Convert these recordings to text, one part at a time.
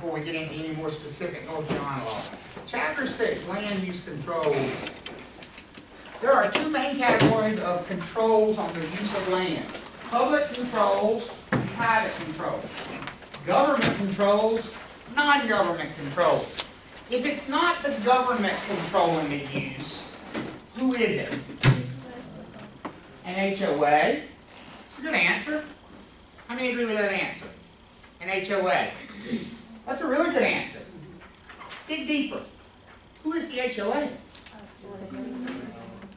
before we get into any more specific North Carolina law. Chapter 6, land use controls. There are two main categories of controls on the use of land. Public controls, private controls. Government controls, non-government controls. If it's not the government controlling the use, who is it? An HOA. It's a good answer. How many agree with that answer? An HOA. That's a really good answer. Dig deeper. Who is the HOA?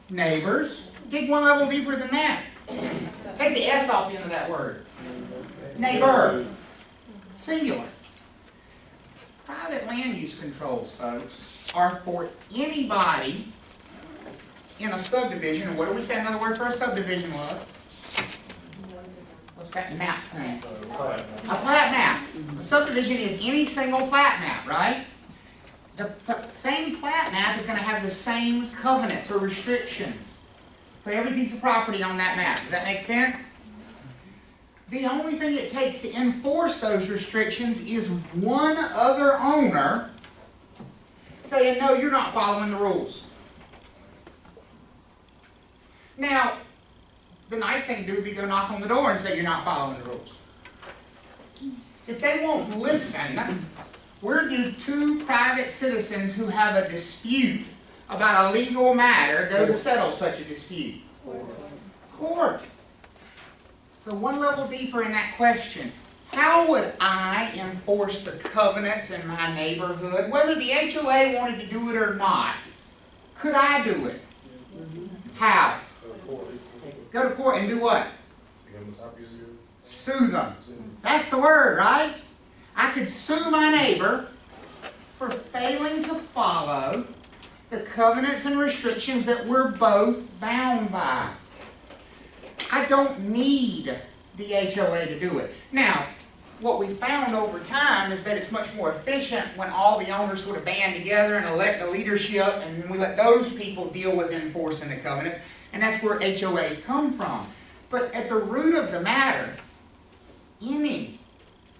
Neighbors. Dig one level deeper than that. Take the S off the end of that word. Neighbor. Singular. Private land use controls, folks, are for anybody in a subdivision. And what do we say another word for a subdivision was? What's that map thing? A plat map. A subdivision is any single plat map, right? The same plat map is going to have the same covenants or restrictions for every piece of property on that map. Does that make sense? The only thing it takes to enforce those restrictions is one other owner saying, no, you're not following the rules. Now, the nice thing to do would be go knock on the door and say you're not following the rules. If they won't listen, we're due two private citizens who have a dispute about a legal matter go to settle such a dispute. Court. So one level deeper in that question, how would I enforce the covenants in my neighborhood? Whether the HOA wanted to do it or not, could I do it? How? Go to court and do what? Sue them. That's the word, right? I could sue my neighbor for failing to follow the covenants and restrictions that we're both bound by. I don't need the HOA to do it. Now, what we found over time is that it's much more efficient when all the owners sort of band together and elect a leadership, and we let those people deal with enforcing the covenants, and that's where HOAs come from. But at the root of the matter, any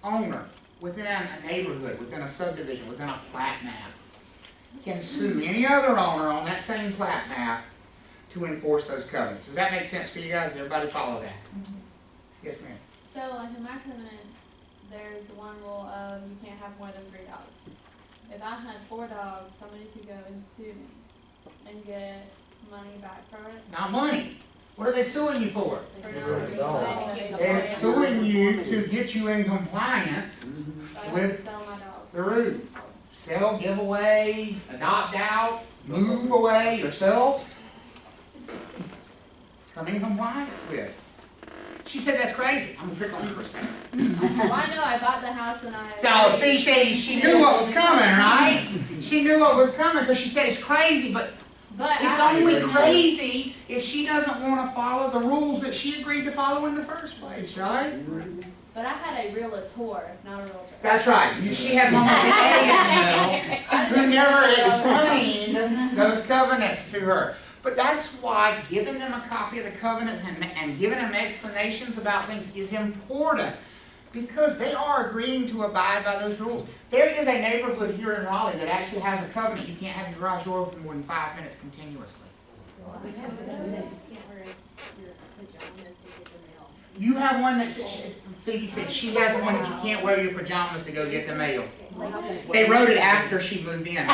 owner within a neighborhood, within a subdivision, within a plat map, can sue any other owner on that same plat map to enforce those covenants. Does that make sense for you guys? Does everybody follow that? Yes, ma'am. So, like in my covenant, there's one rule of you can't have more than 3 dogs. If I had 4 dogs, somebody could go and sue me and get money back from it. Not money. What are they suing you for? For no reason. They're suing you to get you in compliance with Sell my dog. the rules. Sell, give away, adopt out, move away yourself. Come in compliance with. She said that's crazy. I'm going to pick on you for a second. Well, I know I bought the house and I... So, see, she knew what was coming, right? She knew what was coming because she said it's crazy, but it's only crazy if she doesn't want to follow the rules that she agreed to follow in the first place, right? But I had a realtor, not a realtor. That's right. She had one with the A in the middle who never explained those covenants to her. But that's why giving them a copy of the covenants and giving them explanations about things is important, because they are agreeing to abide by those rules. There is a neighborhood here in Raleigh that actually has a covenant. You can't have your garage door open more than 5 minutes continuously. You have one that Phoebe said she has one that you can't wear your pajamas to go get the mail. They wrote it after she moved in.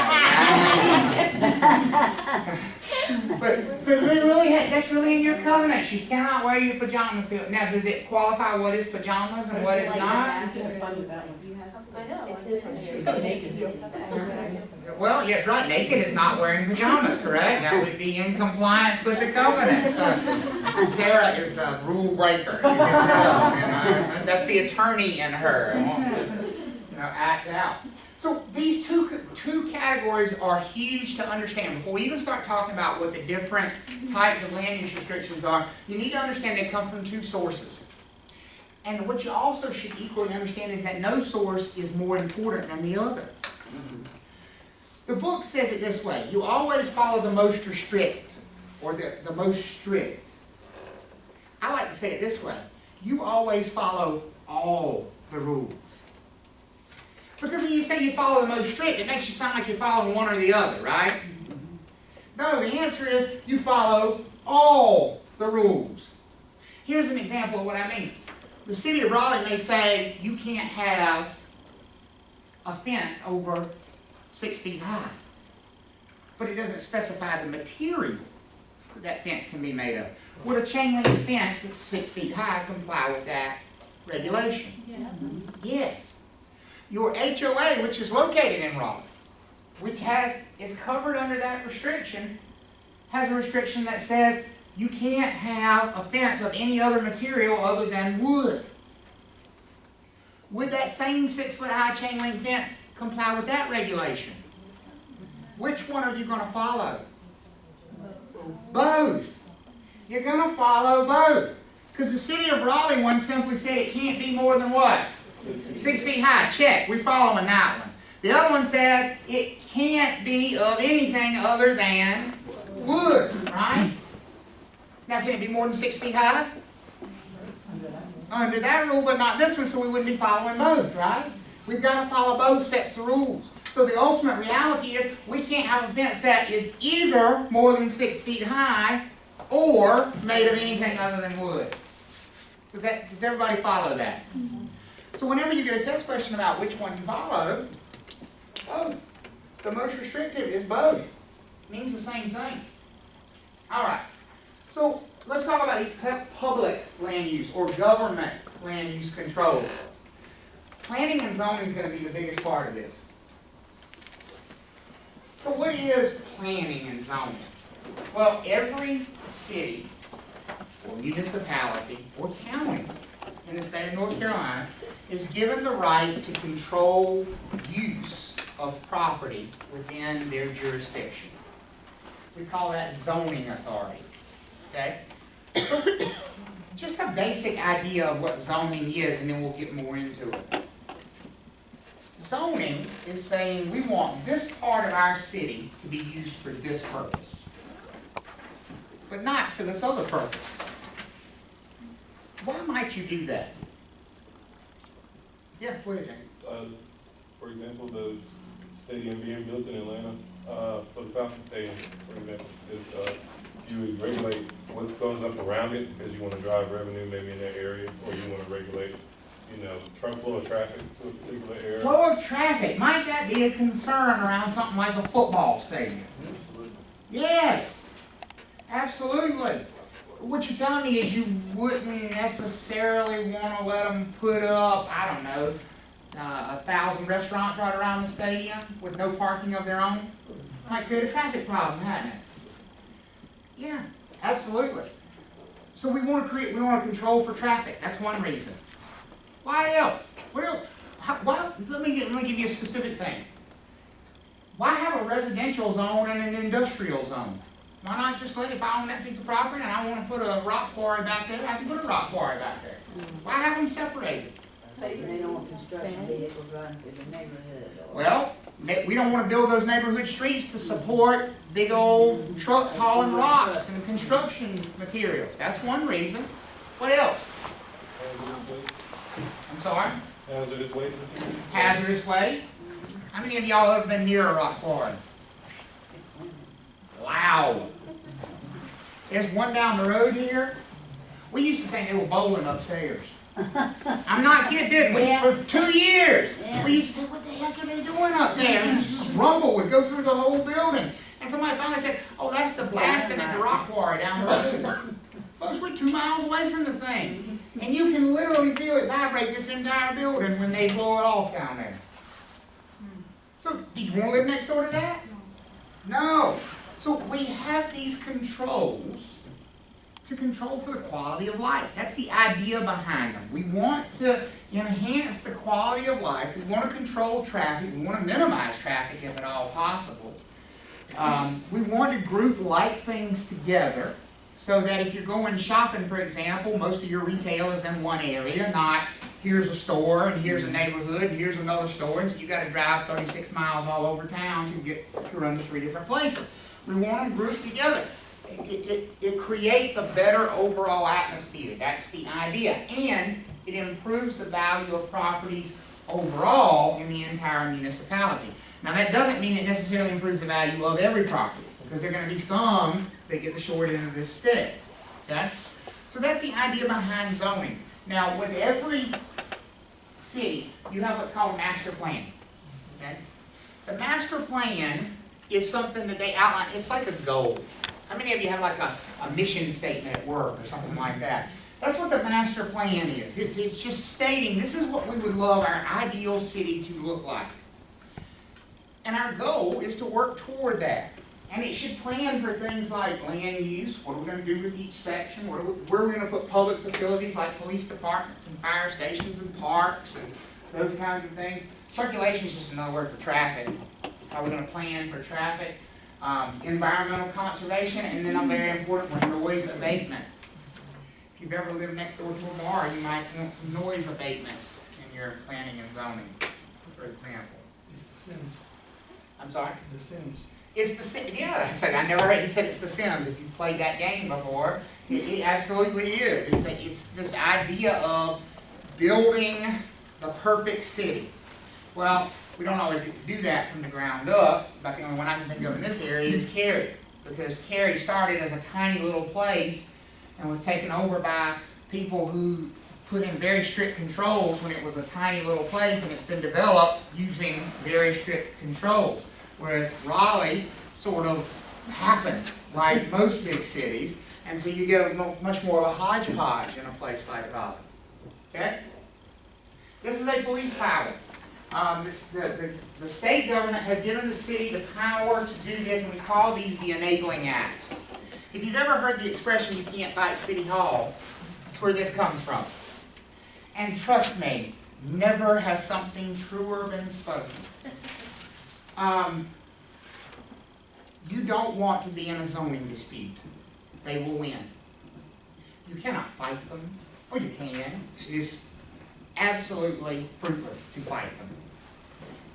But so that's really in your covenant. You cannot wear your pajamas to. Now, does it qualify what is pajamas and what is not? I know. Well, yes, right. Naked is not wearing pajamas, correct? That would be in compliance with the covenant. Sarah is a rule breaker. You can tell. That's the attorney in her. Who wants to, act out. So these two categories are huge to understand. Before we even start talking about what the different types of land use restrictions are, you need to understand they come from two sources. And what you also should equally understand is that no source is more important than the other. The book says it this way: you always follow the most restrict, or the most strict. I like to say it this way: you always follow all the rules. Because when you say you follow the most strict, it makes you sound like you're following one or the other, right? No, the answer is you follow all the rules. Here's an example of what I mean. The city of Raleigh may say you can't have a fence over 6 feet high, but it doesn't specify the material that fence can be made of. Would a chain link fence that's 6 feet high comply with that regulation? Yeah. Yes. Your HOA, which is located in Raleigh, which is covered under that restriction, has a restriction that says you can't have a fence of any other material other than wood. Would that same 6 foot high chain link fence comply with that regulation? Which one are you going to follow? Both. You're going to follow both. Because the city of Raleigh one simply said it can't be more than what? 6 feet high. Check. We're following that one. The other one said it can't be of anything other than wood, right? Now, can it be more than 6 feet high? Under that rule, but not this one, so we wouldn't be following both, right? We've got to follow both sets of rules. So the ultimate reality is we can't have a fence that is either more than 6 feet high or made of anything other than wood. Does everybody follow that? So whenever you get a test question about which one you follow, both. The most restrictive is both. It means the same thing. All right. So let's talk about these public land use or government land use controls. Planning and zoning is going to be the biggest part of this. So what is planning and zoning? Well, every city or municipality or county in the state of North Carolina is given the right to control use of property within their jurisdiction. We call that zoning authority. Okay? So, just a basic idea of what zoning is, and then we'll get more into it. Zoning is saying we want this part of our city to be used for this purpose, but not for this other purpose. Why might you do that? Yeah, go ahead, Jamie. For example, the stadium being built in Atlanta, for the Falcon Stadium, for example, is you regulate what goes up around it because you want to drive revenue maybe in that area, or you want to regulate, flow of traffic to a particular area. Flow of traffic, might that be a concern around something like a football stadium? Yes, absolutely. What you're telling me is you wouldn't necessarily want to let them put up, I don't know, 1,000 restaurants right around the stadium with no parking of their own? Might create a traffic problem, hadn't it? Yeah, absolutely. So we want to control for traffic. That's one reason. Why else? What else? Let me give you a specific thing. Why have a residential zone and an industrial zone? Why not just if I own that piece of property and I want to put a rock quarry back there, I can put a rock quarry back there. Why have them separated? So they don't want construction vehicles running through the neighborhood. Well, we don't want to build those neighborhood streets to support big old trucks hauling rocks and construction materials. That's one reason. What else? I'm sorry? Hazardous waste material. Hazardous waste. How many of y'all have been near a rock quarry? Wow. There's one down the road here. We used to think they were bowling upstairs. I'm not kidding, didn't we? Yeah. For 2 years. Yeah. We used to say, what the heck are they doing up there? And this rumble would go through the whole building. And somebody finally said, oh, that's the blasting at the rock quarry down the road. Folks, we're 2 miles away from the thing. And you can literally feel it vibrate this entire building when they blow it off down there. So, do you want to live next door to that? No. So we have these controls to control for the quality of life. That's the idea behind them. We want to enhance the quality of life. We want to control traffic. We want to minimize traffic if at all possible. We want to group like things together so that if you're going shopping, for example, most of your retail is in one area, not here's a store and here's a neighborhood and here's another store, and so you got to drive 36 miles all over town to run to 3 different places. We want them grouped together. It creates a better overall atmosphere. That's the idea. And it improves the value of properties overall in the entire municipality. Now that doesn't mean it necessarily improves the value of every property, because there are going to be some that get the short end of this stick. Okay? So that's the idea behind zoning. Now with every city, you have what's called a master plan. Okay? The master plan is something that they outline. It's like a goal. How many of you have like a mission statement at work or something like that? That's what the master plan is. It's just stating this is what we would love our ideal city to look like. And our goal is to work toward that. And it should plan for things like land use, what are we going to do with each section, where are we going to put public facilities like police departments and fire stations and parks and those kinds of things. Circulation is just another word for traffic. How are we going to plan for traffic? Environmental conservation, and then a very important one, noise abatement. If you've ever lived next door to a bar, you might want some noise abatement in your planning and zoning, for example. It's the Sims. I'm sorry? The Sims. It's the Sims. Yeah, I never heard you said it's the Sims. If you've played that game before, it absolutely is. It's this idea of building the perfect city. Well, we don't always get to do that from the ground up, but the only one I can think of in this area is Cary, because Cary started as a tiny little place and was taken over by people who put in very strict controls when it was a tiny little place, and it's been developed using very strict controls. Whereas Raleigh sort of happened like most big cities, and so you get much more of a hodgepodge in a place like Raleigh. Okay? This is a police power. The state government has given the city the power to do this, and we call these the enabling acts. If you've ever heard the expression, you can't fight City Hall, that's where this comes from. And trust me, never has something truer been spoken. You don't want to be in a zoning dispute. They will win. You cannot fight them, or you can. It is absolutely fruitless to fight them.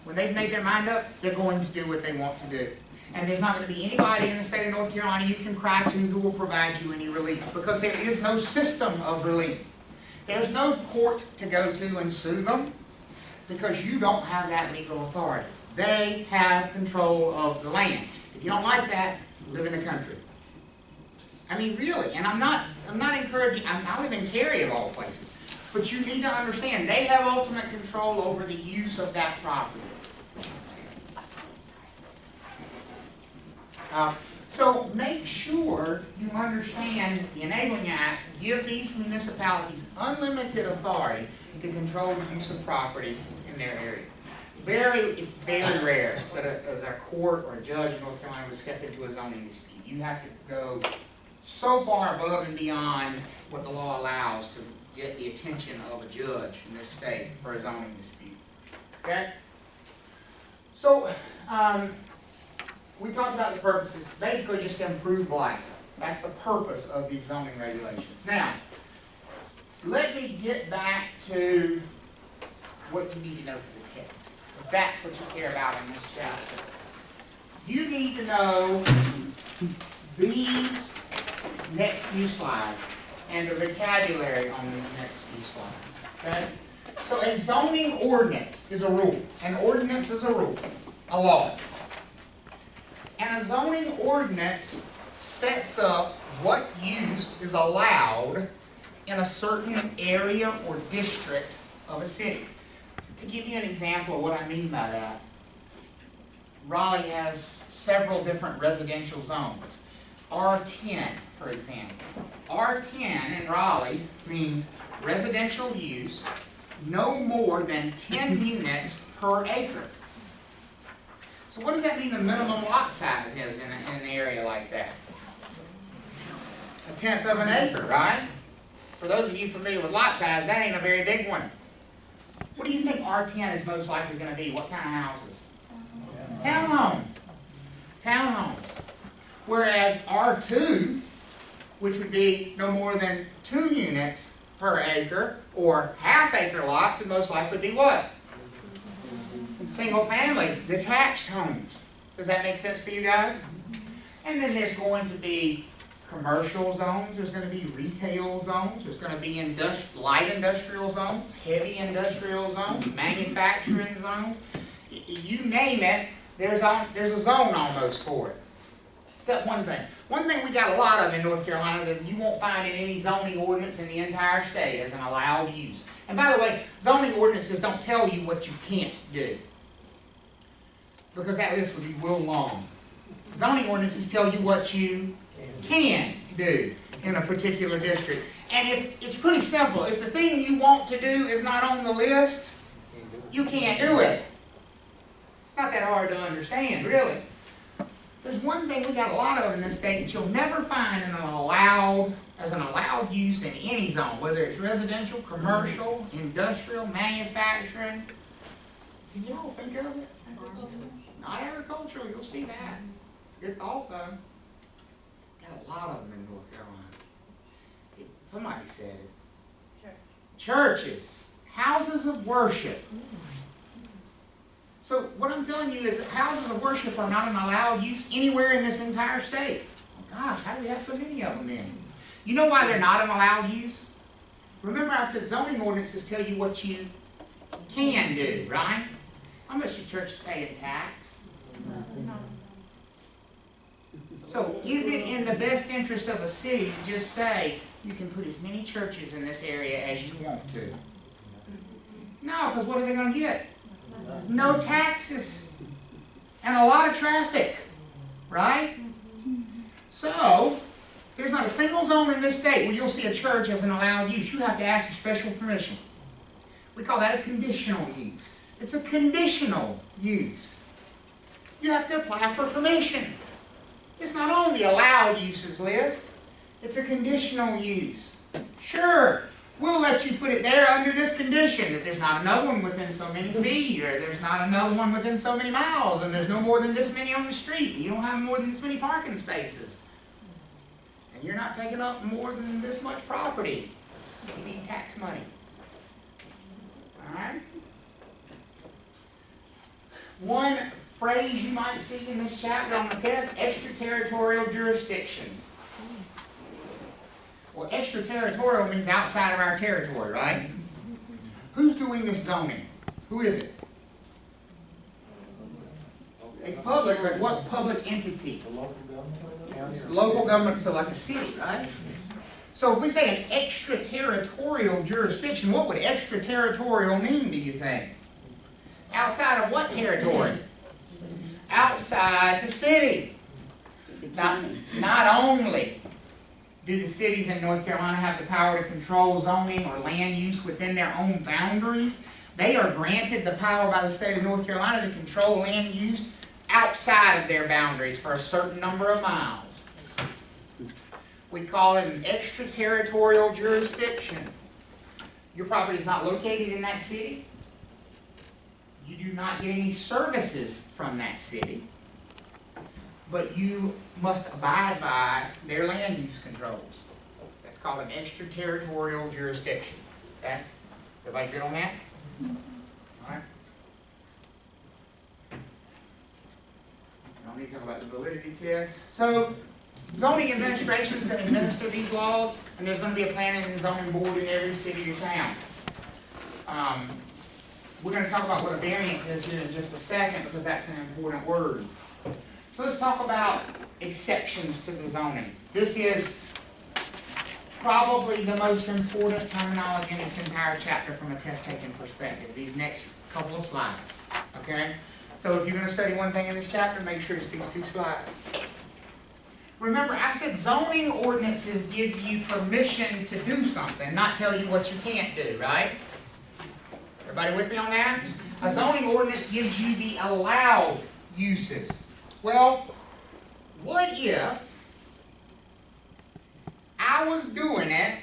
When they've made their mind up, they're going to do what they want to do. And there's not going to be anybody in the state of North Carolina you can cry to who will provide you any relief, because there is no system of relief. There's no court to go to and sue them, because you don't have that legal authority. They have control of the land. If you don't like that, live in the country. I mean, really, and I'm not encouraging, I live in Cary of all places, but you need to understand, they have ultimate control over the use of that property. So make sure you understand the enabling acts give these municipalities unlimited authority to control the use of property in their area. It's very rare that a court or a judge in North Carolina would step into a zoning dispute. You have to go so far above and beyond what the law allows to get the attention of a judge in this state for a zoning dispute. Okay? So, we talked about the purposes, basically just to improve life. That's the purpose of these zoning regulations. Now, let me get back to what you need to know for the test, because that's what you care about in this chapter. You need to know these next few slides and the vocabulary on these next few slides. Okay? So a zoning ordinance is a rule. An ordinance is a rule, a law. And a zoning ordinance sets up what use is allowed in a certain area or district of a city. To give you an example of what I mean by that, Raleigh has several different residential zones. R10, for example. R10 in Raleigh means residential use no more than 10 units per acre. So what does that mean the minimum lot size is in an area like that? 1/10 of an acre, right? For those of you familiar with lot size, that ain't a very big one. What do you think R10 is most likely going to be? What kind of houses? Townhomes. Townhomes. Whereas R2, which would be no more than 2 units per acre, or half-acre lots, would most likely be what? Single-family, detached homes. Does that make sense for you guys? And then there's going to be commercial zones, there's gonna be retail zones, there's gonna be light industrial zones, heavy industrial zones, manufacturing zones. You name it, there's a zone almost for it. Except one thing. One thing we got a lot of in North Carolina that you won't find in any zoning ordinance in the entire state as an allowed use. And by the way, zoning ordinances don't tell you what you can't do, because that list would be real long. Zoning ordinances tell you what you can do in a particular district. And if it's pretty simple, if the thing you want to do is not on the list, you can't do it. It's not that hard to understand, really. There's one thing we got a lot of in this state that you'll never find as an allowed use in any zone, whether it's residential, commercial, industrial, manufacturing. Can you all think of it? Not agricultural, you'll see that. It's a good thought, though. Got a lot of them in North Carolina. Somebody said it. Churches, houses of worship. So what I'm telling you is that houses of worship are not an allowed use anywhere in this entire state. Oh gosh, how do we have so many of them then? You know why they're not an allowed use? Remember I said zoning ordinances tell you what you can do, right? How much your church is paying tax? So is it in the best interest of a city to just say, you can put as many churches in this area as you want to? No, because what are they going to get? No taxes and a lot of traffic, right? So, there's not a single zone in this state where you'll see a church as an allowed use. You have to ask for special permission. We call that a conditional use. It's a conditional use. You have to apply for permission. It's not on the allowed uses list. It's a conditional use. Sure, we'll let you put it there under this condition, that there's not another one within so many feet, or there's not another one within so many miles, and there's no more than this many on the street, and you don't have more than this many parking spaces. And you're not taking up more than this much property. You need tax money. Alright? One phrase you might see in this chapter on the test, extraterritorial jurisdictions. Well, extraterritorial means outside of our territory, right? Who's doing this zoning? Who is it? It's public, but what public entity? It's local government, so like a city, right? So if we say an extraterritorial jurisdiction, what would extraterritorial mean, do you think? Outside of what territory? Outside the city. Not only do the cities in North Carolina have the power to control zoning or land use within their own boundaries, they are granted the power by the state of North Carolina to control land use outside of their boundaries for a certain number of miles. We call it an extraterritorial jurisdiction. Your property is not located in that city. You do not get any services from that city, but you must abide by their land use controls. That's called an extraterritorial jurisdiction. Okay? Everybody good on that? All right. I don't need to talk about the validity test. So, zoning administrations that administer these laws, and there's going to be a planning and zoning board in every city or town. We're going to talk about what a variance is here in just a second, because that's an important word. So let's talk about exceptions to the zoning. This is probably the most important terminology in this entire chapter from a test-taking perspective, these next couple of slides. Okay? So if you're going to study one thing in this chapter, make sure it's these two slides. Remember, I said zoning ordinances give you permission to do something, not tell you what you can't do, right? Everybody with me on that? A zoning ordinance gives you the allowed uses. Well, what if I was doing it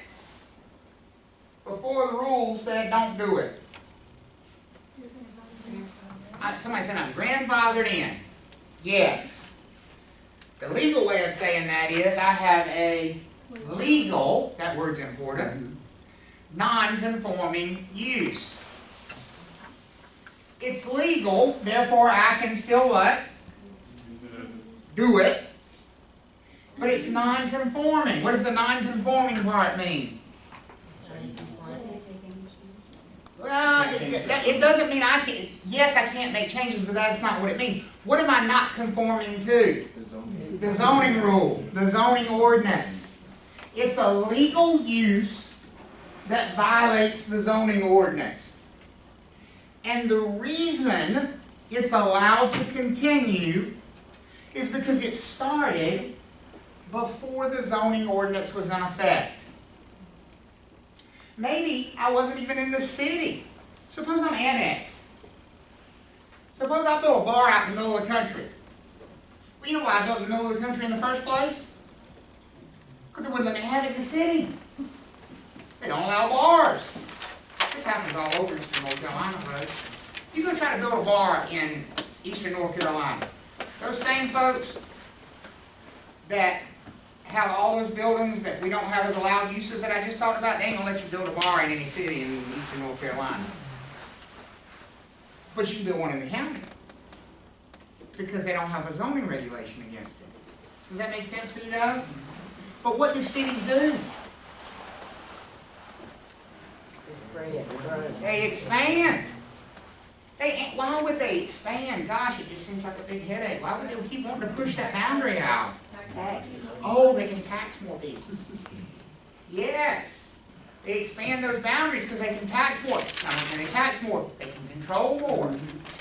before the rule said don't do it? Somebody said I'm grandfathered in. Yes. The legal way of saying that is I have a legal, that word's important, non-conforming use. It's legal, therefore I can still what? Do it. but it's non-conforming. What does the non-conforming part mean? Well, it doesn't mean I can't, yes, I can't make changes, but that's not what it means. What am I not conforming to? The zoning rule, the zoning ordinance. It's a legal use that violates the zoning ordinance. And the reason it's allowed to continue is because it started before the zoning ordinance was in effect. Maybe I wasn't even in the city. Suppose I'm annexed. Suppose I built a bar out in the middle of the country. Well, you know why I built in the middle of the country in the first place? Because they wouldn't let me have it in the city. They don't allow bars. This happens all over Eastern North Carolina, folks. You go try to build a bar in Eastern North Carolina. Those same folks that have all those buildings that we don't have as allowed uses that I just talked about, they ain't gonna let you build a bar in any city in Eastern North Carolina. But you can build one in the county because they don't have a zoning regulation against it. Does that make sense for you guys? But what do cities do? They expand. Why would they expand? Gosh, it just seems like a big headache. Why would they keep wanting to push that boundary out? Taxes. Oh, they can tax more people. Yes. They expand those boundaries because they can tax more. Not only can they tax more, they can control more.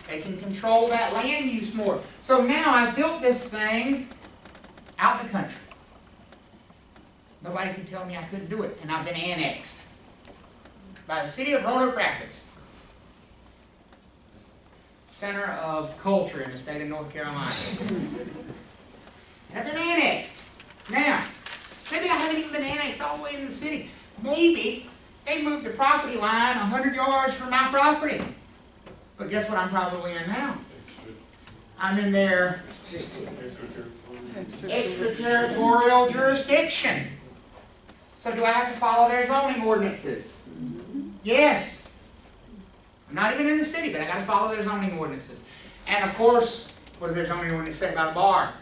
They can control that land use more. So now I've built this thing out in the country. Nobody can tell me I couldn't do it. And I've been annexed by the city of Roanoke Rapids. Center of culture in the state of North Carolina. And I've been annexed. Now, maybe I haven't even been annexed all the way in the city. Maybe they moved the property line 100 yards from my property. But guess what I'm probably in now? I'm in their extraterritorial jurisdiction. So do I have to follow their zoning ordinances? Yes. I'm not even in the city, but I got to follow their zoning ordinances. And of course, what does their zoning ordinance say about a bar?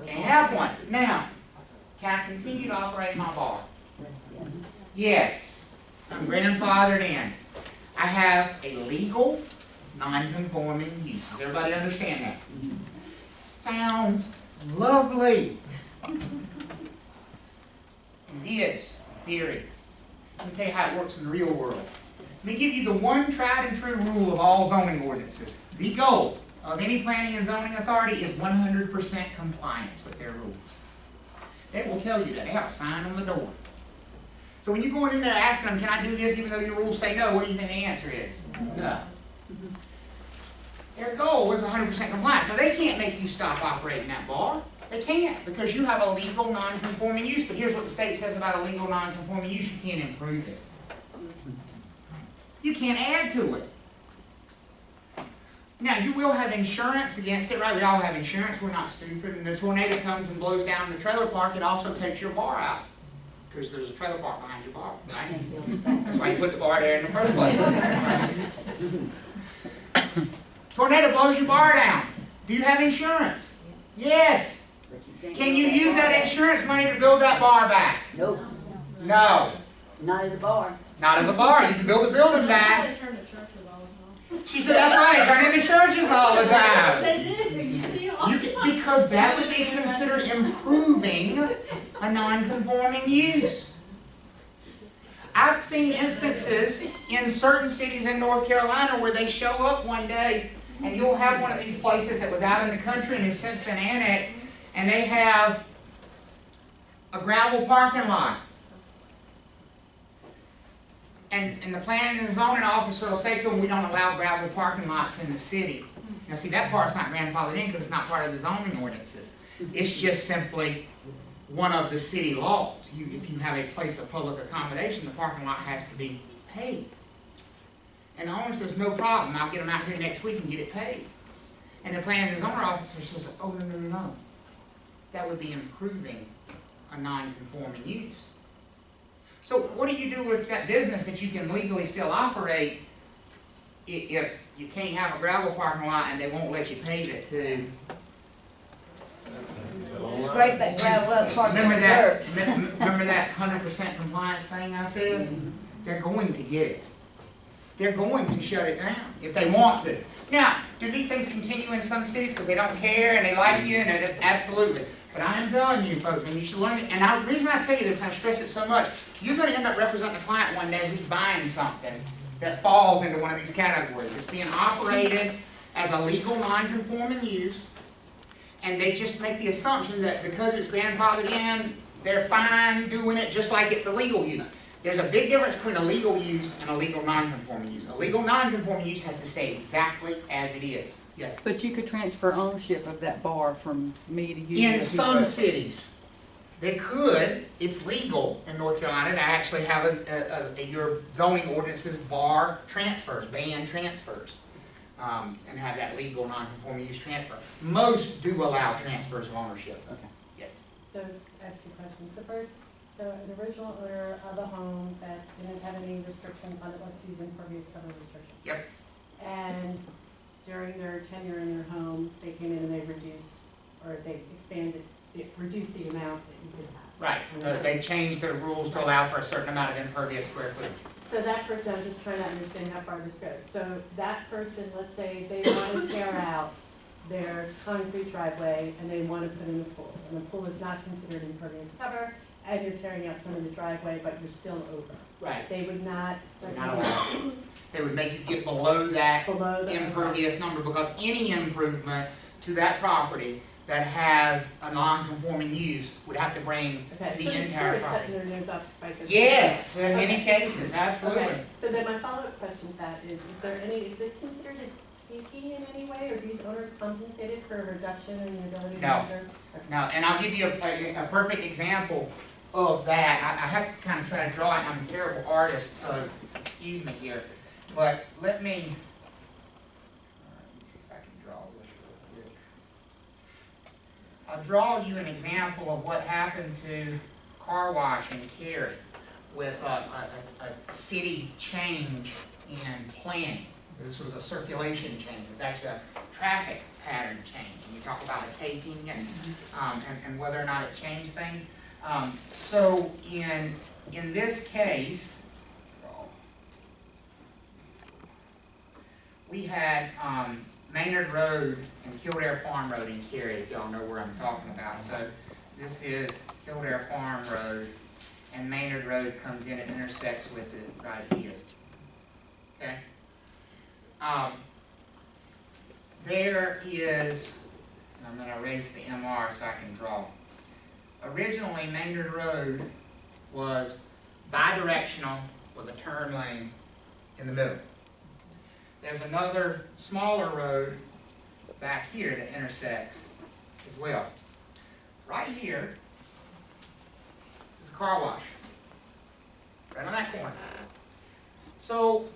Can't have one. Now, can I continue to operate my bar? Yes. I'm grandfathered in. I have a legal, non-conforming use. Does everybody understand that? Sounds lovely. It is, in theory. Let me tell you how it works in the real world. Let me give you the one tried and true rule of all zoning ordinances. The goal of any planning and zoning authority is 100% compliance with their rules. They will tell you that. They have a sign on the door. So when you go in there asking them, can I do this even though your rules say no, what do you think the answer is? No. Their goal is 100% compliance. Now they can't make you stop operating that bar. They can't because you have a legal non-conforming use. But here's what the state says about a legal non-conforming use. You can't improve it. You can't add to it. Now, you will have insurance against it, right? We all have insurance. We're not stupid. And the tornado comes and blows down the trailer park, it also takes your bar out. Because there's a trailer park behind your bar, right? That's why you put the bar there in the first place. Tornado blows your bar down. Do you have insurance? Yes. Can you use that insurance money to build that bar back? Nope. No. Not as a bar. Not as a bar. You can build the building back. She said, that's right, turn into churches all the time. They do. You see them all the time. Because that would be considered improving a non-conforming use. I've seen instances in certain cities in North Carolina where they show up one day and you'll have one of these places that was out in the country and has since been annexed, and they have a gravel parking lot. And the planning and zoning officer will say to them, we don't allow gravel parking lots in the city. Now see, that part's not grandfathered in because it's not part of the zoning ordinances. It's just simply one of the city laws. If you have a place of public accommodation, the parking lot has to be paved. And the owner says, no problem, I'll get them out here next week and get it paved. And the planning and zoning officer says, oh, no. That would be improving a non-conforming use. So what do you do with that business that you can legally still operate if you can't have a gravel parking lot and they won't let you pave it to? Long scrape that gravel up, park Remember that that, dirt. remember that 100% compliance thing I said? They're going to get it. They're going to shut it down if they want to. Now, do these things continue in some cities because they don't care and they like you? And absolutely. But I am telling you, folks, and you should learn it. And the reason I tell you this, and I stress it so much, you're going to end up representing a client one day who's buying something that falls into one of these categories. It's being operated as a legal non-conforming use, and they just make the assumption that because it's grandfathered in, they're fine doing it just like it's a legal use. There's a big difference between a legal use and a legal non-conforming use. A legal non-conforming use has to stay exactly as it is. Yes? But you could transfer ownership of that bar from me to you. In some cities, they could. It's legal in North Carolina to actually have your zoning ordinances bar transfers, ban transfers, and have that legal non-conforming use transfer. Most do allow transfers of ownership. Okay. Yes. So I have two questions. The first, so an original owner of a home that didn't have any restrictions on it, let's use impervious cover restrictions. Yep. And during their tenure in their home, they came in and they reduced, or they expanded, they reduced the amount that you could have. Right. They changed their rules to allow for a certain amount of impervious square footage. So that person, I'm just trying to understand how far this goes. So that person, let's say they want to tear out their concrete driveway and they want to put in a pool. And the pool is not considered impervious cover, and you're tearing out some of the driveway, but you're still over. Right. They would not. They're not allowed. They would make you get below that Below the impervious number, because any improvement to that property that has a non-conforming use would have to bring Okay, the so they're entire sort of property. cutting their nose off to spite their face. Yes, in Okay. many cases, absolutely. Okay, so then my follow-up question to that is is it considered a taking in any way, or are these owners compensated for a reduction in the ability to No. serve? No, and I'll give you a perfect example of that. I have to kind of try to draw it. I'm a terrible artist, so excuse me here. But let me see if I can draw this real quick. I'll draw you an example of what happened to car wash in Cary with a city change in planning. This was a circulation change. It was actually a traffic pattern change. And you talk about a taking and whether or not it changed things. So in this case, we had Maynard Road and Kildare Farm Road in Cary, if y'all know where I'm talking about. So this is Kildare Farm Road, and Maynard Road comes in and intersects with it right here. Okay? There is, and I'm going to erase the MR so I can draw. Originally, Maynard Road was bidirectional with a turn lane in the middle. There's another smaller road back here that intersects as well. Right here is a car wash, right on that corner. So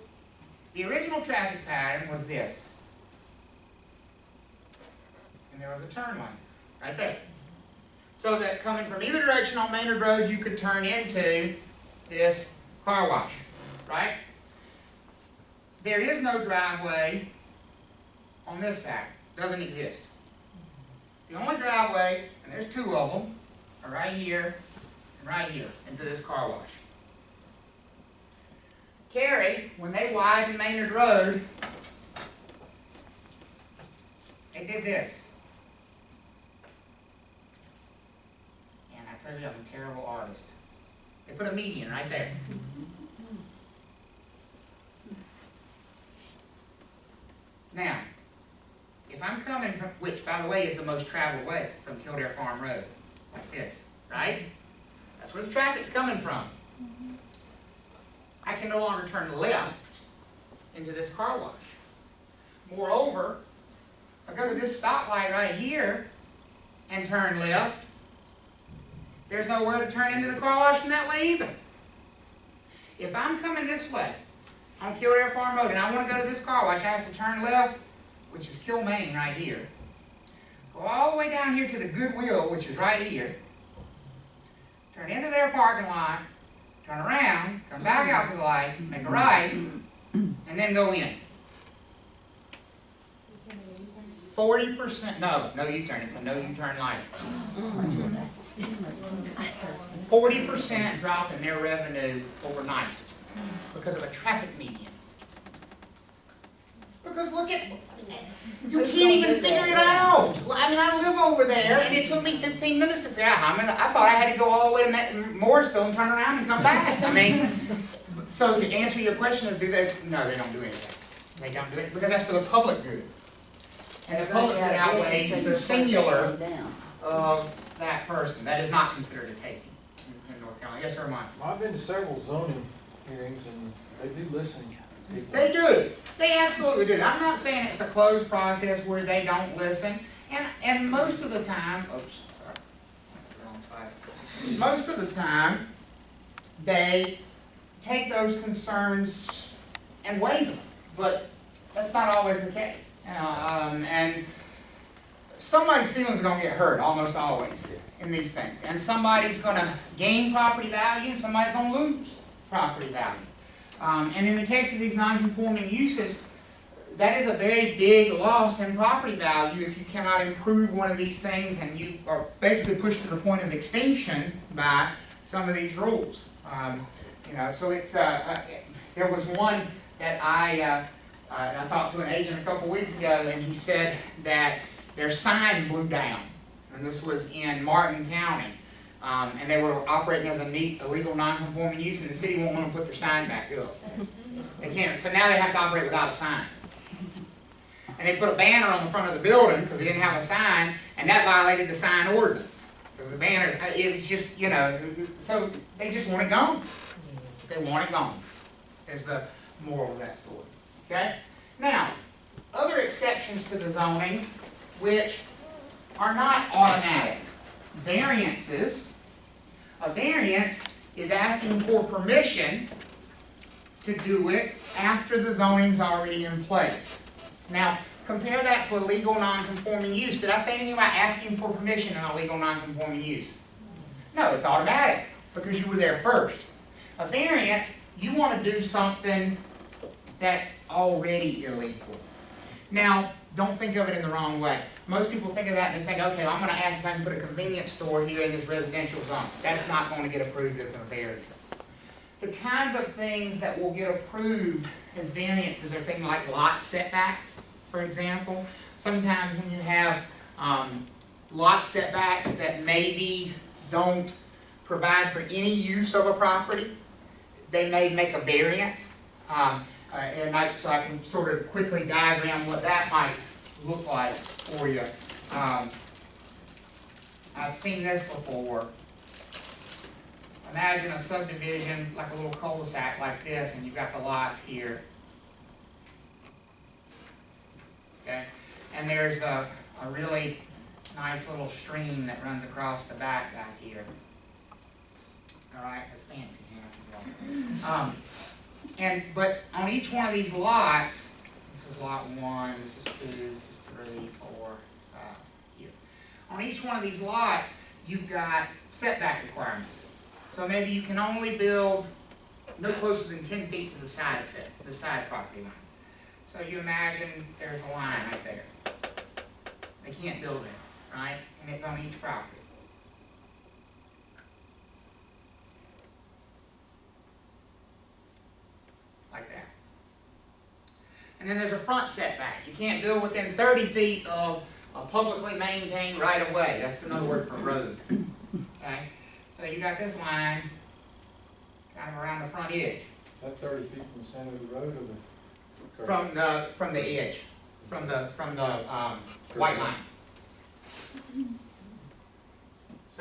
the original traffic pattern was this, and there was a turn lane right there. So that coming from either direction on Maynard Road, you could turn into this car wash, right? There is no driveway on this side. Doesn't exist. The only driveway, and there's two of them, are right here and right here into this car wash. Cary, when they widened Maynard Road, they did this. And I tell you, I'm a terrible artist. They put a median right there. Now, if I'm coming from, which by the way is the most traveled way from Kildare Farm Road, like this, right? That's where the traffic's coming from. I can no longer turn left into this car wash. Moreover, if I go to this stoplight right here and turn left, there's nowhere to turn into the car wash in that way either. If I'm coming this way on Kildare Farm Road and I want to go to this car wash, I have to turn left, which is Kilmaine right here. Go all the way down here to the Goodwill, which is right here. Turn into their parking lot, turn around, come back out to the light, make a right, and then go in. 40%, no U-turn, it's a no U-turn light. 40% drop in their revenue overnight because of a traffic median. Because look at, you can't even figure it out. I mean, I live over there, and it took me 15 minutes to figure out how many. I thought I had to go all the way to Morrisville and turn around and come back. I mean, so to answer your question is, do they? No, they don't do anything. They don't do it because that's for the public good. And the public good outweighs the singular of that person. That is not considered a taking in North Carolina. Yes, sir, Mike. Well, I've been to several zoning hearings and they do listen. They do. They absolutely do. I'm not saying it's a closed process where they don't listen. And most of the time, oops, sorry, that's the wrong side. Most of the time, they take those concerns and weigh them. But that's not always the case. And somebody's feelings are going to get hurt almost always in these things. And somebody's going to gain property value and somebody's going to lose property value. And in the case of these non-conforming uses, that is a very big loss in property value if you cannot improve one of these things and you are basically pushed to the point of extinction by some of these rules. So it's there was one that I talked to an agent a couple weeks ago, and he said that their sign blew down, and this was in Martin County. And they were operating as a illegal non-conforming use, and the city won't want to put their sign back up. They can't. So now they have to operate without a sign. And they put a banner on the front of the building because they didn't have a sign, and that violated the sign ordinance. Because the banner, it was just, so they just want it gone. They want it gone, is the moral of that story. Okay? Now, other exceptions to the zoning, which are not automatic. Variances. A variance is asking for permission to do it after the zoning's already in place. Now, compare that to a legal non-conforming use. Did I say anything about asking for permission in a legal non-conforming use? No, it's automatic because you were there first. A variance, you want to do something that's already illegal. Now, don't think of it in the wrong way. Most people think of that and they think, okay, I'm going to ask if I can put a convenience store here in this residential zone. That's not going to get approved as a variance. The kinds of things that will get approved as variances are things like lot setbacks, for example. Sometimes when you have lot setbacks that maybe don't provide for any use of a property, they may make a variance. So I can sort of quickly diagram what that might look like for you. I've seen this before. Imagine a subdivision, like a little cul-de-sac like this, and you've got the lots here. Okay? And there's a really nice little stream that runs across the back here. Alright, that's fancy. But on each one of these lots, this is lot 1, this is 2, this is 3, 4, 5, here. On each one of these lots, you've got setback requirements. So maybe you can only build no closer than 10 feet to the side property line. So you imagine there's a line right there. They can't build it, right? And it's on each property. Like that. And then there's a front setback. You can't build within 30 feet of a publicly maintained right-of-way. That's another word for road. Okay? So you got this line kind of around the front edge. Is that 30 feet from the center of the road or the curve? From the edge. From the white line. So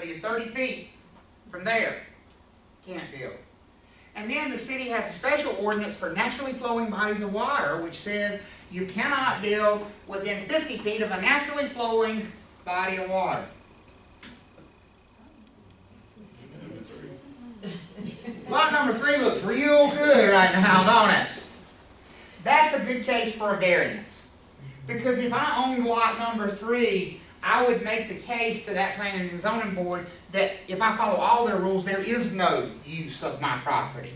you're 30 feet from there. Can't build. And then the city has a special ordinance for naturally flowing bodies of water, which says you cannot build within 50 feet of a naturally flowing body of water. Lot number 3 looks real good right now, don't it? That's a good case for a variance. Because if I owned lot number 3, I would make the case to that planning and zoning board that if I follow all their rules, there is no use of my property.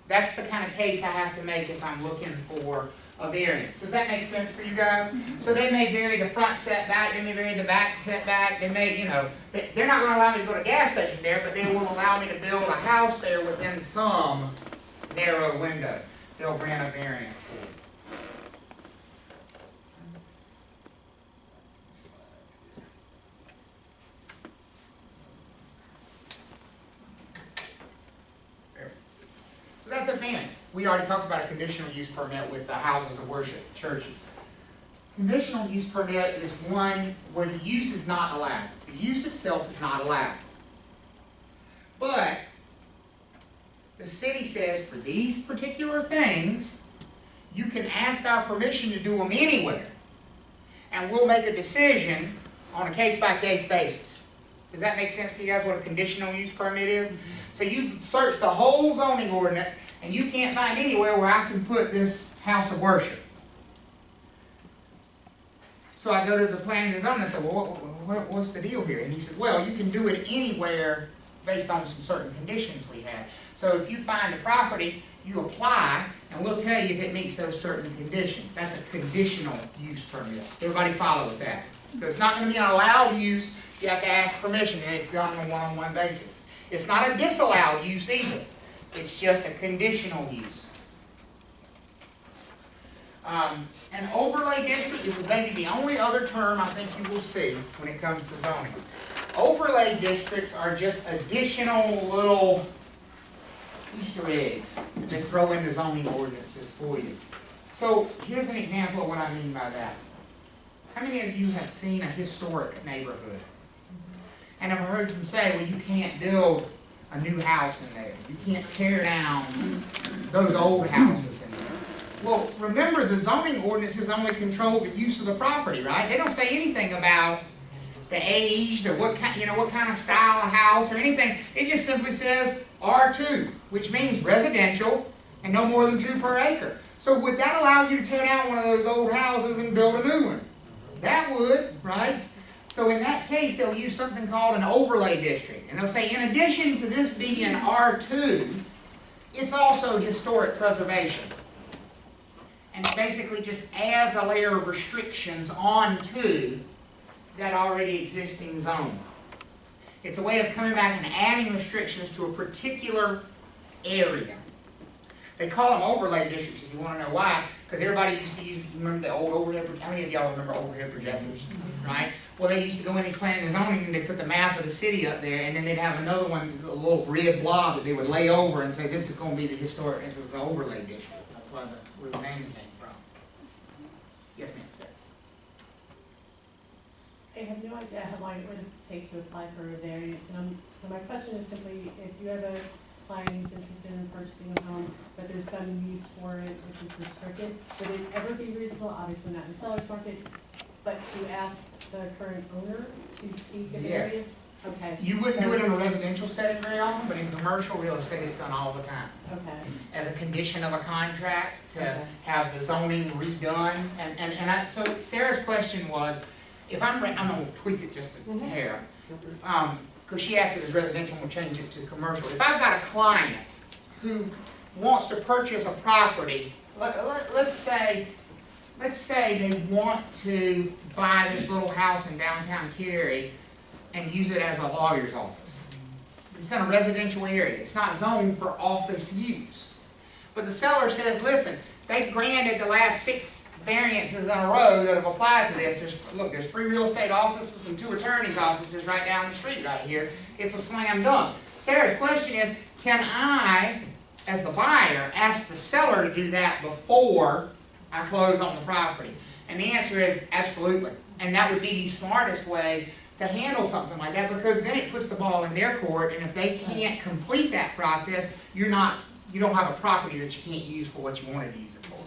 That's the kind of case I have to make if I'm looking for a variance. Does that make sense for you guys? So they may vary the front setback, they may vary the back setback, they may, they're not gonna allow me to build a gas station there, but they will allow me to build a house there within some narrow window. They'll grant a variance for it. So that's a variance. We already talked about a conditional use permit with the houses of worship, churches. Conditional use permit is one where the use is not allowed. The use itself is not allowed. But the city says for these particular things, you can ask our permission to do them anywhere. And we'll make a decision on a case-by-case basis. Does that make sense for you guys what a conditional use permit is? So you search the whole zoning ordinance and you can't find anywhere where I can put this house of worship. So I go to the planning and zoning and say, well, what's the deal here? And he says, well, you can do it anywhere based on some certain conditions we have. So if you find a property, you apply, and we'll tell you if it meets those certain conditions. That's a conditional use permit. Everybody follow with that. So it's not going to be an allowed use. You have to ask permission, and it's done on a one-on-one basis. It's not a disallowed use either. It's just a conditional use. An overlay district is maybe the only other term I think you will see when it comes to zoning. Overlay districts are just additional little Easter eggs that they throw into zoning ordinances for you. So here's an example of what I mean by that. How many of you have seen a historic neighborhood and have heard them say, well, you can't build a new house in there. You can't tear down those old houses in there. Well, remember the zoning ordinances only control the use of the property, right? They don't say anything about the age, or what kind of style of house or anything. It just simply says R2, which means residential and no more than 2 per acre. So would that allow you to tear down one of those old houses and build a new one? That would, right? So in that case, they'll use something called an overlay district. And they'll say, in addition to this being R2, it's also historic preservation. And it basically just adds a layer of restrictions onto that already existing zone. It's a way of coming back and adding restrictions to a particular area. They call them overlay districts if you want to know why, because everybody used to use, remember the old overhead, how many of y'all remember overhead projectors, right? Well, they used to go in these planning and zoning and they put the map of the city up there, and then they'd have another one, a little red blob that they would lay over and say, this is going to be the historic, this was the overlay district. That's where the name came from. Yes, ma'am. I have no idea how long it would take to apply for a variance, and so my question is simply, if you have a client who's interested in purchasing a home, but there's some use for it which is restricted, would it ever be reasonable, obviously not in the seller's market, but to ask the current owner to seek a Yes. variance? Okay. You wouldn't do it in a residential setting very often, but in commercial real estate it's done all the time. Okay. As a condition of a contract to Okay. have the zoning redone. So Sarah's question was, if I'm going to tweak it just a hair, because she asked if it's residential, we'll change it to commercial. If I've got a client who wants to purchase a property, let's say they want to buy this little house in downtown Cary and use it as a lawyer's office. It's in a residential area. It's not zoned for office use. But the seller says, listen, they've granted the last 6 variances in a row that have applied for this. There's 3 real estate offices and 2 attorneys' offices right down the street right here. It's a slam dunk. Sarah's question is, can I, as the buyer, ask the seller to do that before I close on the property? And the answer is absolutely. And that would be the smartest way to handle something like that, because then it puts the ball in their court, and if they can't complete that process, you don't have a property that you can't use for what you wanted to use it for.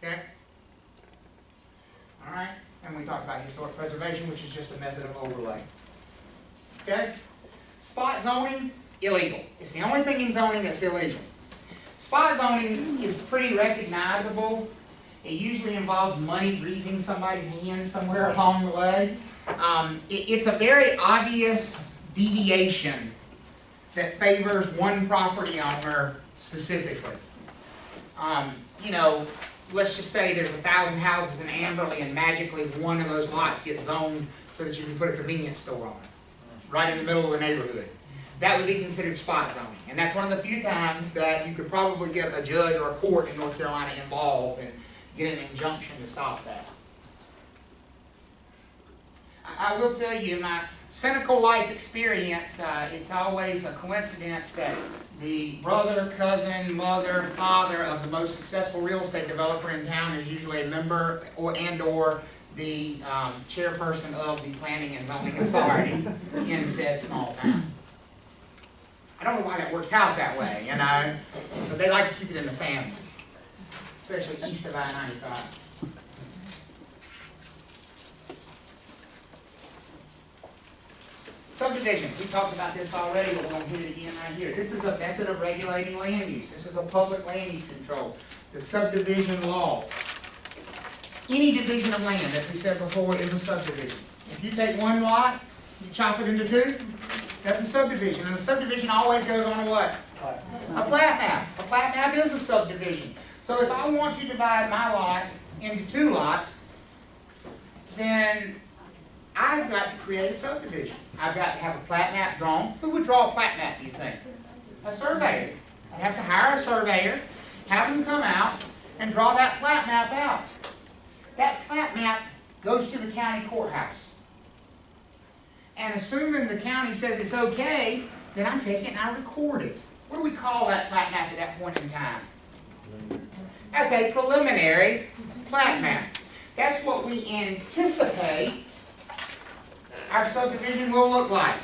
Okay? All right? And we talked about historic preservation, which is just a method of overlay. Okay? Spot zoning, illegal. It's the only thing in zoning that's illegal. Spot zoning is pretty recognizable. It usually involves money greasing somebody's hand somewhere along the way. It's a very obvious deviation that favors one property owner specifically. let's just say there's 1,000 houses in Amberley and magically one of those lots gets zoned so that you can put a convenience store on it, right in the middle of the neighborhood. That would be considered spot zoning. And that's one of the few times that you could probably get a judge or a court in North Carolina involved and get an injunction to stop that. I will tell you, my cynical life experience, it's always a coincidence that the brother, cousin, mother, father of the most successful real estate developer in town is usually a member or the chairperson of the Planning and Zoning Authority in said small town. I don't know why that works out that way, you know, but they like to keep it in the family, especially east of I-95. Subdivision, we talked about this already, but we're going to hit it again right here. This is a method of regulating land use. This is a public land use control. The subdivision laws. Any division of land, as we said before, is a subdivision. If you take one lot, you chop it into two, that's a subdivision. And a subdivision always goes on a what? A plat map. A plat map is a subdivision. So if I want to divide my lot into two lots, then I've got to create a subdivision. I've got to have a plat map drawn. Who would draw a plat map, do you think? A surveyor. I'd have to hire a surveyor, have them come out, and draw that plat map out. That plat map goes to the county courthouse. And assuming the county says it's okay, then I take it and I record it. What do we call that plat map at that point in time? That's a preliminary plat map. That's what we anticipate our subdivision will look like.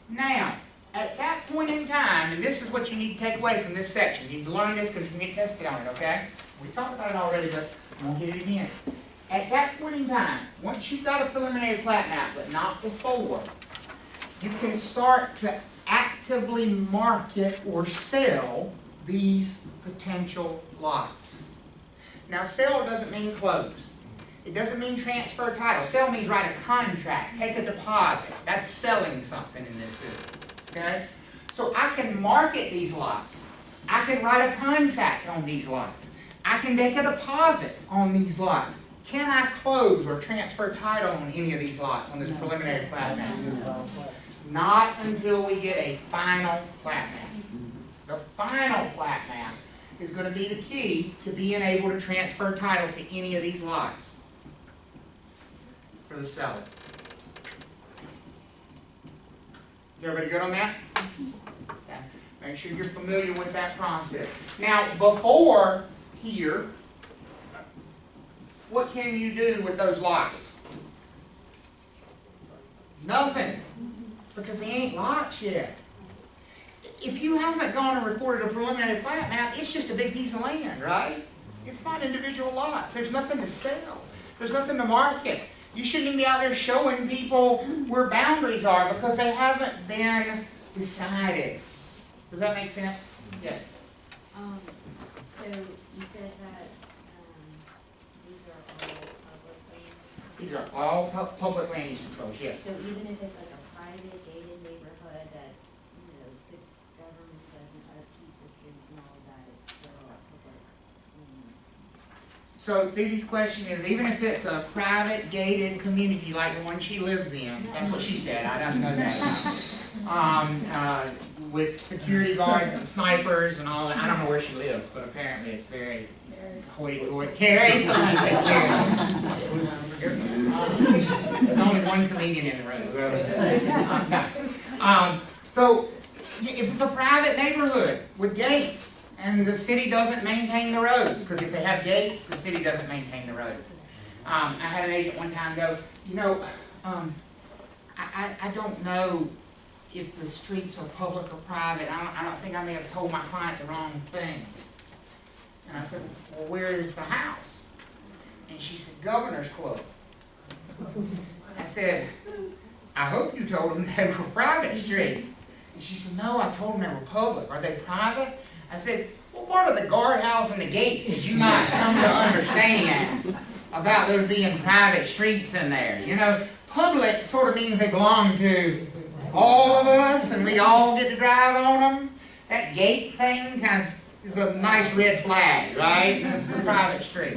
Now, at that point in time, and this is what you need to take away from this section. You need to learn this because you can get tested on it, okay? We talked about it already, but I won't hit it again. At that point in time, once you've got a preliminary plat map, but not before, you can start to actively market or sell these potential lots. Now, sell doesn't mean close. It doesn't mean transfer title. Sell means write a contract, take a deposit. That's selling something in this business, okay? So I can market these lots. I can write a contract on these lots. I can make a deposit on these lots. Can I close or transfer title on any of these lots on this preliminary plat map? Not until we get a final plat map. The final plat map is going to be the key to being able to transfer title to any of these lots for the seller. Is everybody good on that? Okay. Make sure you're familiar with that process. Now, before here, what can you do with those lots? Nothing, because they ain't lots yet. If you haven't gone and recorded a preliminary plat map, it's just a big piece of land, right? It's not individual lots. There's nothing to sell. There's nothing to market. You shouldn't even be out there showing people where boundaries are because they haven't been decided. Does that make sense? Yes. So you said that these are all public land? These are all public land use controls, yes. So even if it's like a private gated neighborhood that, you know, the government doesn't upkeep the streets and all of that, it's still a public lands? So Phoebe's question is, even if it's a private gated community like the one she lives in, that's what she said, I don't know that. With security guards and snipers and all that, I don't know where she lives, but apparently it's very hoity-toity. Carrie, somebody said Carrie. There's only one comedian in the room, whoever said that. So, if it's a private neighborhood with gates, and the city doesn't maintain the roads, because if they have gates, the city doesn't maintain the roads. I had an agent one time go, you know, I don't know if the streets are public or private. I don't think I may have told my client the wrong things. And I said, well, where is the house? And she said, Governor's Club. I said, I hope you told them they were private streets. And she said, no, I told them they were public. Are they private? I said, what part of the guardhouse and the gates did you not come to understand about those being private streets in there? You know, public sort of means they belong to all of us and we all get to drive on them. That gate thing kind of is a nice red flag, right? It's a private street.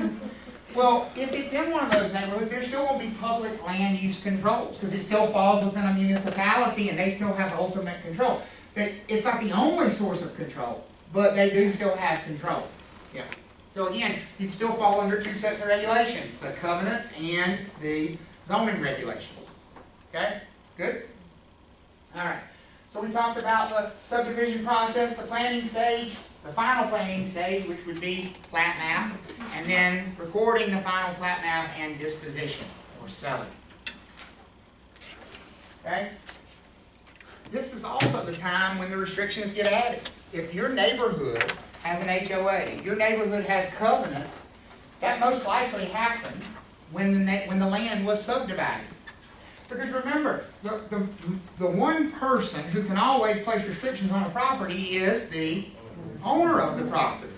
Well, if it's in one of those neighborhoods, there still won't be public land use controls, because it still falls within a municipality and they still have the ultimate control. It's not the only source of control, but they do still have control. Yeah. So again, you'd still fall under two sets of regulations, the covenants and the zoning regulations. Okay? Good? All right. So we talked about the subdivision process, the planning stage, the final planning stage, which would be plat map, and then recording the final plat map and disposition, or selling. Okay? This is also the time when the restrictions get added. If your neighborhood has an HOA, if your neighborhood has covenants, that most likely happened when the land was subdivided. Because remember, the one person who can always place restrictions on a property is the owner of the property.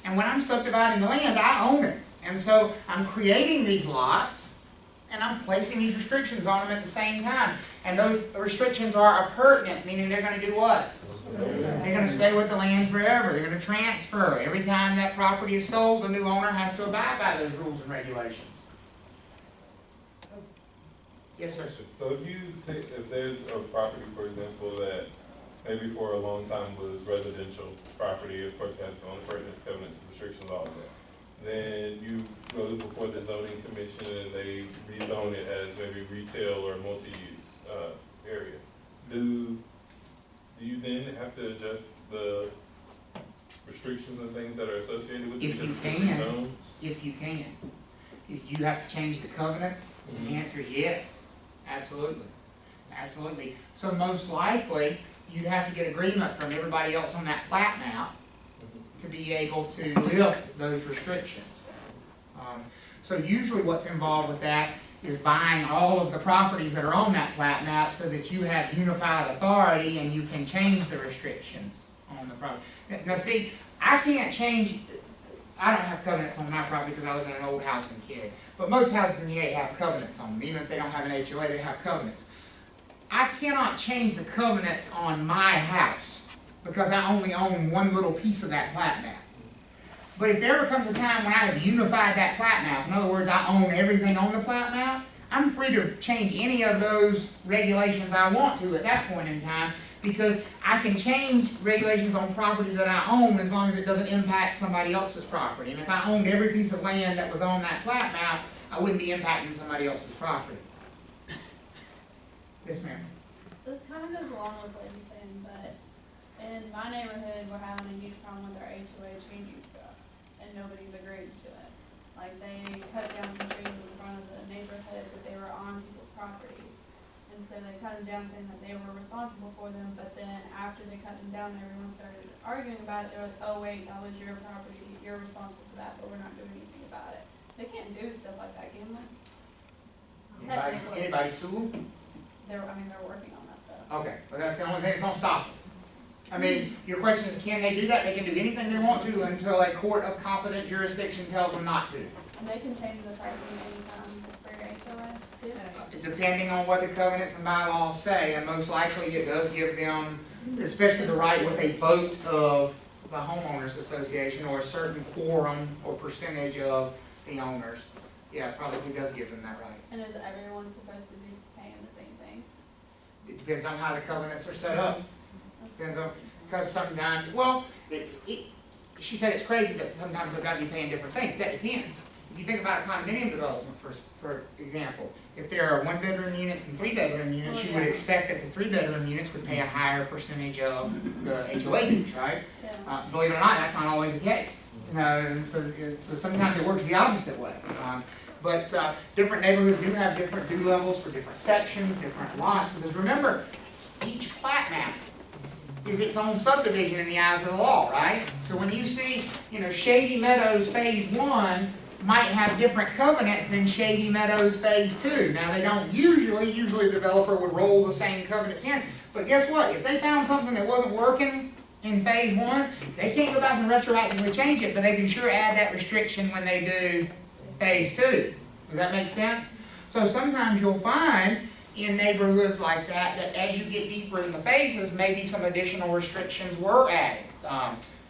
And when I'm subdividing the land, I own it. And so I'm creating these lots, and I'm placing these restrictions on them at the same time. And those restrictions are appurtenant, meaning they're going to do what? They're going to stay with the land forever. They're going to transfer. Every time that property is sold, the new owner has to abide by those rules and regulations. Yes, sir. So if there's a property, for example, that maybe for a long time was residential property, of course that's on pertinence, covenants, restrictions, all of that. Then you go before the zoning commission and they rezone it as maybe retail or multi-use area. Do you then have to adjust the restrictions and things that are associated with it? If you can. If you can. If you have to change the covenants, the answer is yes. Absolutely. Absolutely. So most likely, you'd have to get agreement from everybody else on that plat map to be able to lift those restrictions. So usually what's involved with that is buying all of the properties that are on that plat map so that you have unified authority and you can change the restrictions on the property. Now see, I can't change, I don't have covenants on my property because I live in an old house in Cary. But most houses in the area have covenants on them. Even if they don't have an HOA, they have covenants. I cannot change the covenants on my house because I only own one little piece of that plat map. But if there ever comes a time when I have unified that plat map, in other words, I own everything on the plat map, I'm free to change any of those regulations I want to at that point in time because I can change regulations on property that I own as long as it doesn't impact somebody else's property. And if I owned every piece of land that was on that plat map, I wouldn't be impacting somebody else's property. Yes, ma'am. This kind of goes along with what you're saying, but in my neighborhood, we're having a huge problem with our HOA changing stuff, and nobody's agreed to it. Like, they cut down some trees in front of the neighborhood, but they were on people's properties. And so they cut them down saying that they were responsible for them, but then after they cut them down, everyone started arguing about it. They're like, oh wait, that was your property, you're responsible for that, but we're not doing anything about it. They can't do stuff like that, can they? Anybody sue them? They're working on that stuff. Okay, but that's the only thing that's going to stop them. I mean, your question is, can they do that? They can do anything they want to until a court of competent jurisdiction tells them not to. And they can change the pricing anytime for your HOA too. Depending on what the covenants and bylaws say, and most likely it does give them, especially the right with a vote of the homeowners association or a certain quorum or percentage of the owners. Yeah, it probably does give them that right. And is everyone supposed to be paying the same thing? It depends on how the covenants are set up. Depends on, because sometimes, well, she said it's crazy that sometimes they've got to be paying different things. That depends. If you think about a condominium development, for example, if there are 1-bedroom units and 3-bedroom units, you would expect that the 3-bedroom units would pay a higher percentage of the HOA dues, right? Yeah. Believe it or not, that's not always the case. So sometimes it works the opposite way. But different neighborhoods do have different due levels for different sections, different lots. Because remember, each plat map is its own subdivision in the eyes of the law, right? So when you see, Shady Meadows Phase 1 might have different covenants than Shady Meadows Phase 2. Now they don't usually the developer would roll the same covenants in. But guess what? If they found something that wasn't working in Phase 1, they can't go back and retroactively change it, but they can sure add that restriction when they do Phase 2. Does that make sense? So sometimes you'll find in neighborhoods like that as you get deeper in the phases, maybe some additional restrictions were added.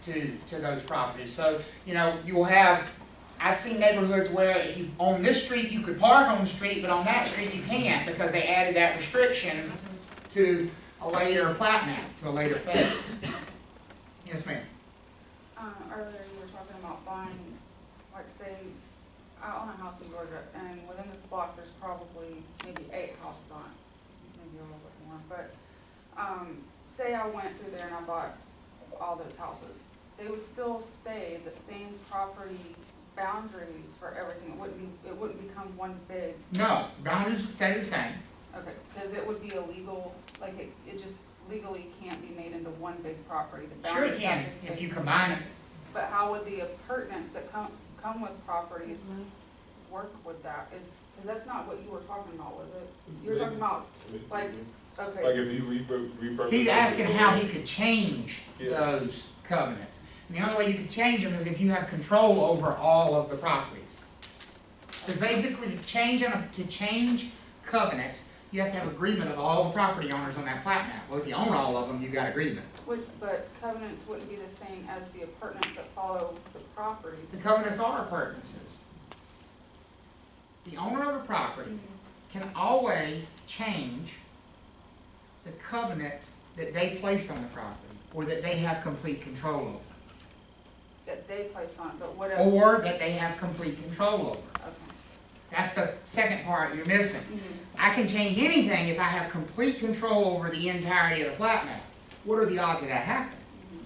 to those properties. So, you know, you'll have, I've seen neighborhoods where if you, on this street, you could park on the street, but on that street you can't because they added that restriction to a later plat map, to a later phase. Yes, ma'am. Earlier you were talking about buying, like say, I own a house in Georgia, and within this block, there's probably maybe 8 houses on it, maybe a little bit more, but, say I went through there and I bought all those houses, they would still stay the same property boundaries for everything, it wouldn't become one big, No, boundaries would stay the same. okay, because it would be illegal, like it just legally can't be made into one big property, the Sure it boundaries can, have to stay. if you combine it. But how would the appurtenance that come with properties work with that? Because that's not what you were talking about, was it? You were talking about, like, okay. Like if you repurpose. He's asking how he could change Yeah. those covenants. And the only way you can change them is if you have control over all of the properties. Because basically to change covenants, you have to have agreement of all the property owners on that plat map. Well, if you own all of them, you've got agreement. But covenants wouldn't be the same as the appurtenance that follow the property. The covenants are appurtenances. The owner of the property can always change the covenants that they place on the property or that they have complete control over. That they placed on it, but whatever. Or that they have complete control over. Okay. That's the second part you're missing. Mhm. I can change anything if I have complete control over the entirety of the plat map. What are the odds of that happening?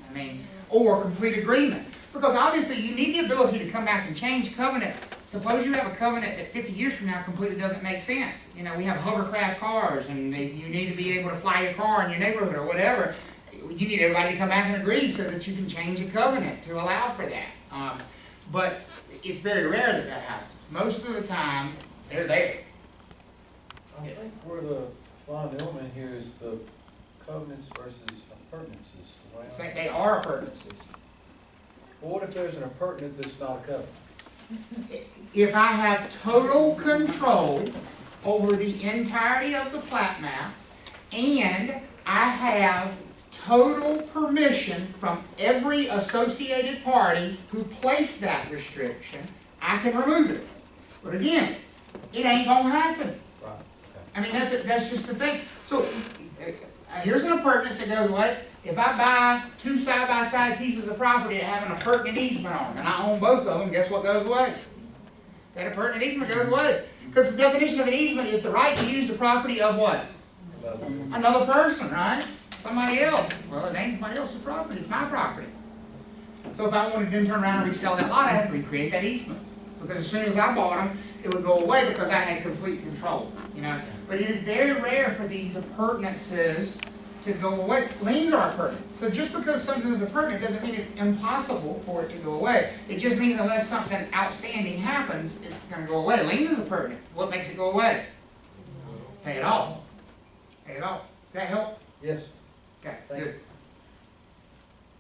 I mean, or complete agreement. Because obviously you need the ability to come back and change covenants. Suppose you have a covenant that 50 years from now completely doesn't make sense. You know, we have hovercraft cars and you need to be able to fly your car in your neighborhood or whatever. You need everybody to come back and agree so that you can change a covenant to allow for that. But it's very rare that that happens. Most of the time, they're there. I Yes. think where the fine element here is the covenants versus appurtenances. the way I- It's like they are appurtenances. Well, what if there's an appurtenant that's not a covenant? If I have total control over the entirety of the plat map, and I have total permission from every associated party who placed that restriction, I can remove it. But again, it ain't gonna happen. Right, okay. I mean, that's just the thing. So, here's an appurtenance that goes away. If I buy 2 side-by-side pieces of property that have an appurtenant easement on them, and I own both of them, guess what goes away? That appurtenant easement goes away. Because the definition of an easement is the right to use the property of what? Another person, right? Somebody else. Well, it ain't somebody else's property, it's my property. So if I wanted to then turn around and resell that lot, I have to recreate that easement. Because as soon as I bought them, it would go away because I had complete control, you know. But it is very rare for these appurtenances to go away. Liens are appurtenant. So just because something is appurtenant doesn't mean it's impossible for it to go away. It just means unless something outstanding happens, it's going to go away. Lien is appurtenant. What makes it go away? Pay it off. Pay it off. Does that help? Yes. Okay, Thank good.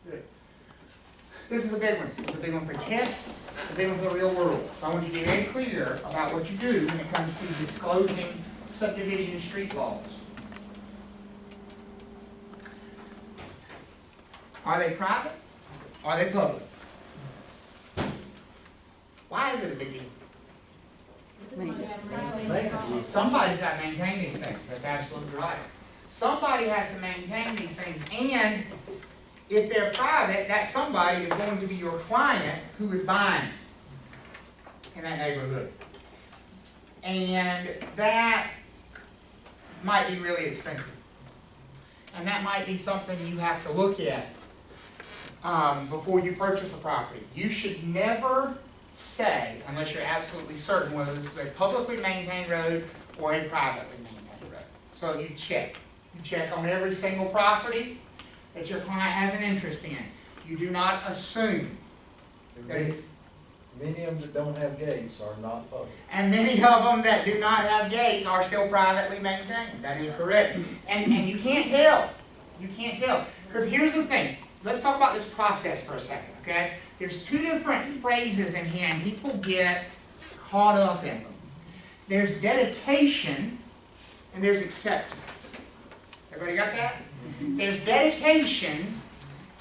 Good. This is a big one. It's a big one for tests. It's a big one for the real world. So I want you to be very clear about what you do when it comes to disclosing subdivision street laws. Are they private? Are they public? Why is it a big deal? Somebody's got to maintain these things. That's absolutely right. Somebody has to maintain these things, and if they're private, that somebody is going to be your client who is buying in that neighborhood. And that might be really expensive. And that might be something you have to look at before you purchase a property. You should never say, unless you're absolutely certain whether this is a publicly maintained road or a privately maintained road. So you check. You check on every single property that your client has an interest in. You do not assume that it's... Many of them that don't have gates are not public. And many of them that do not have gates are still privately maintained. That is correct. And you can't tell. You can't tell. Because here's the thing. Let's talk about this process for a second, okay? There's 2 different phrases in here, and people get caught up in them. There's dedication, and there's acceptance. Everybody got that? There's dedication,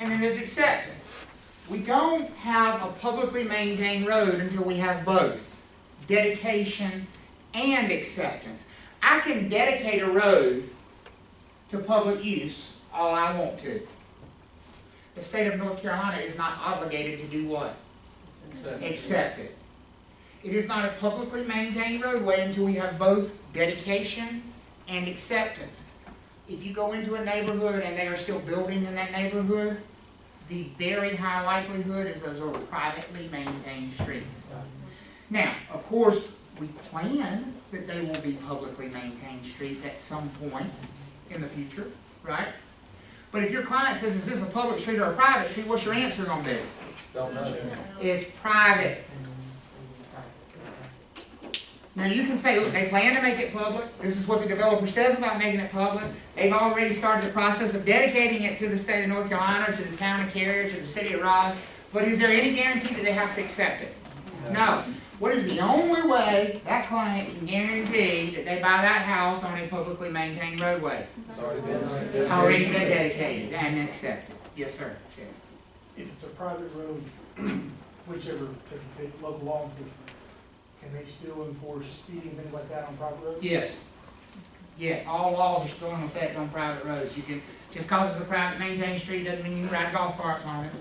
and then there's acceptance. We don't have a publicly maintained road until we have both dedication and acceptance. I can dedicate a road to public use all I want to. The state of North Carolina is not obligated to do what? Accept it. It is not a publicly maintained roadway until we have both dedication and acceptance. If you go into a neighborhood and they are still building in that neighborhood, the very high likelihood is those are privately maintained streets. Now, of course, we plan that they will be publicly maintained streets at some point in the future, right? But if your client says, is this a public street or a private street, what's your answer going to be? Don't know. It's private. Now you can say, look, they plan to make it public. This is what the developer says about making it public. They've already started the process of dedicating it to the state of North Carolina, to the town of Cary, to the city of Raleigh. But is there any guarantee that they have to accept it? No. What is the only way that client can guarantee that they buy that house on a publicly maintained roadway? It's already been dedicated and accepted. Yes, sir. Check. If it's a private road, whichever, they can pick local law enforcement, can they still enforce speeding, things like that on private roads? Yes. Yes, all laws are still in effect on private roads. You can, just cause it's a private maintained street doesn't mean you can ride golf carts on it.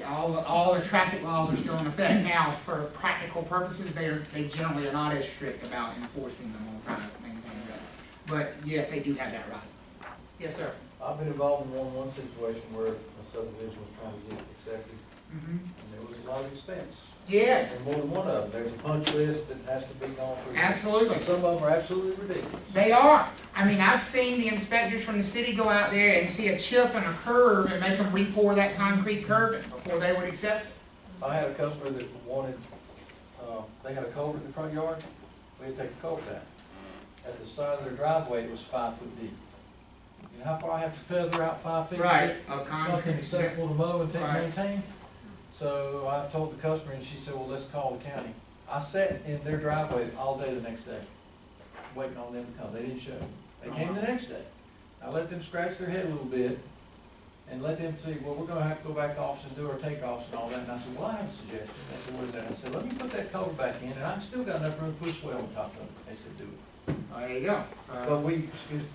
All the traffic laws are still in effect. Now, for practical purposes, they generally are not as strict about enforcing them on private maintained roads. But yes, they do have that right. Yes, sir. I've been involved in one situation where a subdivision was trying to get accepted, and there was a lot of expense. Yes. And more than one of them, there's a punch list that has to be gone through. Absolutely. And some of them are absolutely ridiculous. They are. I mean, I've seen the inspectors from the city go out there and see a chip and a curve and make them re-pour that concrete curbing before they would accept it. I had a customer that wanted, they had a culvert in the front yard, we had to take the culvert down. At the side of their driveway, it was 5 foot deep. You know how far I have to feather out 5 feet? Right. Something acceptable to mow and Right. maintain? So I told the customer, and she said, well, let's call the county. I sat in their driveway all day the next day, waiting on them to come. They didn't show. They came the next day. I let them scratch their head a little bit and let them see, well, we're gonna have to go back to office and do our takeoffs and all that. And I said, well, I have a suggestion. They said, what is that? I said, let me put that cover back in, and I've still got enough room to put a swell on top of it. They said, do it. Oh, there you go. But we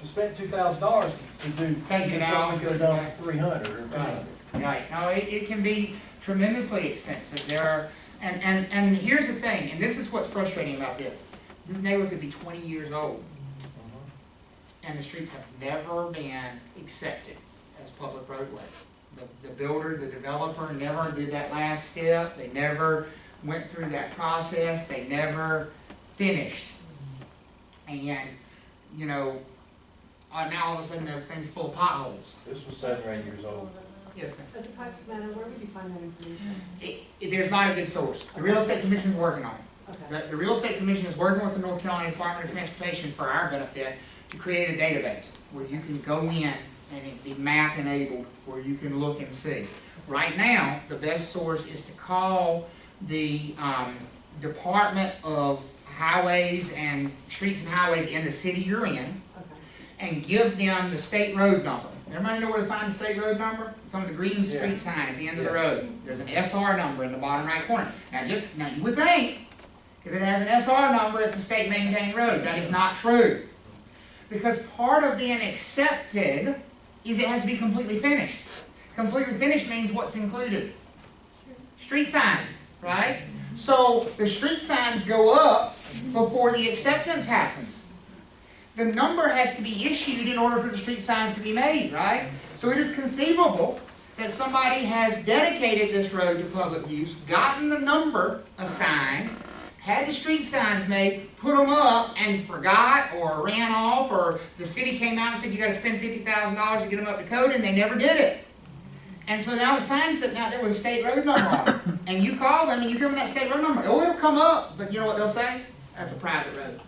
spent $2,000 to do. Take it out. We could have done for 300 or 500. Right. No, it can be tremendously expensive. There are, and here's the thing, and this is what's frustrating about this. This neighborhood could be 20 years old, and the streets have never been accepted as public roadways. The builder, the developer never did that last step. They never went through that process. They never finished. And, you know, now all of a sudden the thing's full of potholes. This was 7 or 8 years old. Yes, ma'am. As a practical matter, where would you find that information? There's not a good source. The Real Estate Commission is working on it. Okay. The Real Estate Commission is working with the North Carolina Department of Transportation for our benefit to create a database where you can go in and it be map enabled where you can look and see. Right now, the best source is to call the Department of Highways and Streets and Highways in the city you're in and give them the state road number. Everybody know where to find the state road number? It's on the green street sign at the end of the road. There's an SR number in the bottom right corner. Now you would think, if it has an SR number, it's a state maintained road. That is not true. Because part of being accepted is it has to be completely finished. Completely finished means what's included? Street signs, right? So the street signs go up before the acceptance happens. The number has to be issued in order for the street signs to be made, right? So it is conceivable that somebody has dedicated this road to public use, gotten the number assigned, had the street signs made, put them up, and forgot or ran off, or the city came out and said you got to spend $50,000 to get them up to code, and they never did it. And so now the sign's sitting out there with a state road number on it. And you call them and you give them that state road number. Oh, it'll come up, but you know what they'll say? That's a private road.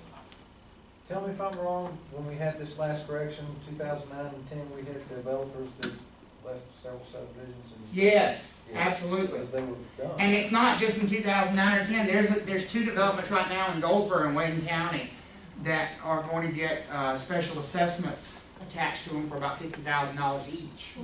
Tell me if I'm wrong, when we had this last correction, 2009 and 10, we had developers that left several subdivisions. And Yes, absolutely. Because they were done. And it's not just in 2009 or 10. There's 2 developments right now in Goldsboro and Wayne County that are going to get special assessments attached to them for about $50,000 each.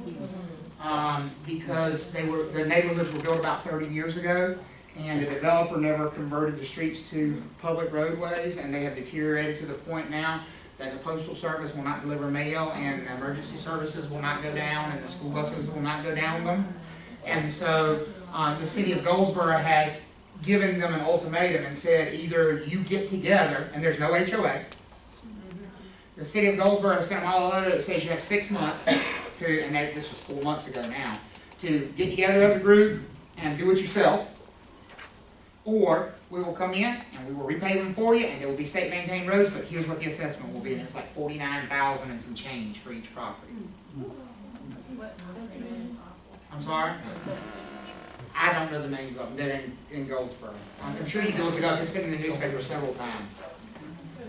Because the neighborhoods were built about 30 years ago, and the developer never converted the streets to public roadways, and they have deteriorated to the point now that the postal service will not deliver mail, and emergency services will not go down, and the school buses will not go down them. And so the city of Goldsboro has given them an ultimatum and said, either you get together, and there's no HOA. The city of Goldsboro sent them all a letter that says you have 6 months to, and this was 4 months ago now, to get together as a group and do it yourself, or we will come in and we will repave them for you, and there will be state maintained roads, but here's what the assessment will be, and it's like $49,000 and some change for each property. I'm sorry? I don't know the names of them, they're in Goldsboro. I'm sure you can look it up, it's been in the newspaper several times.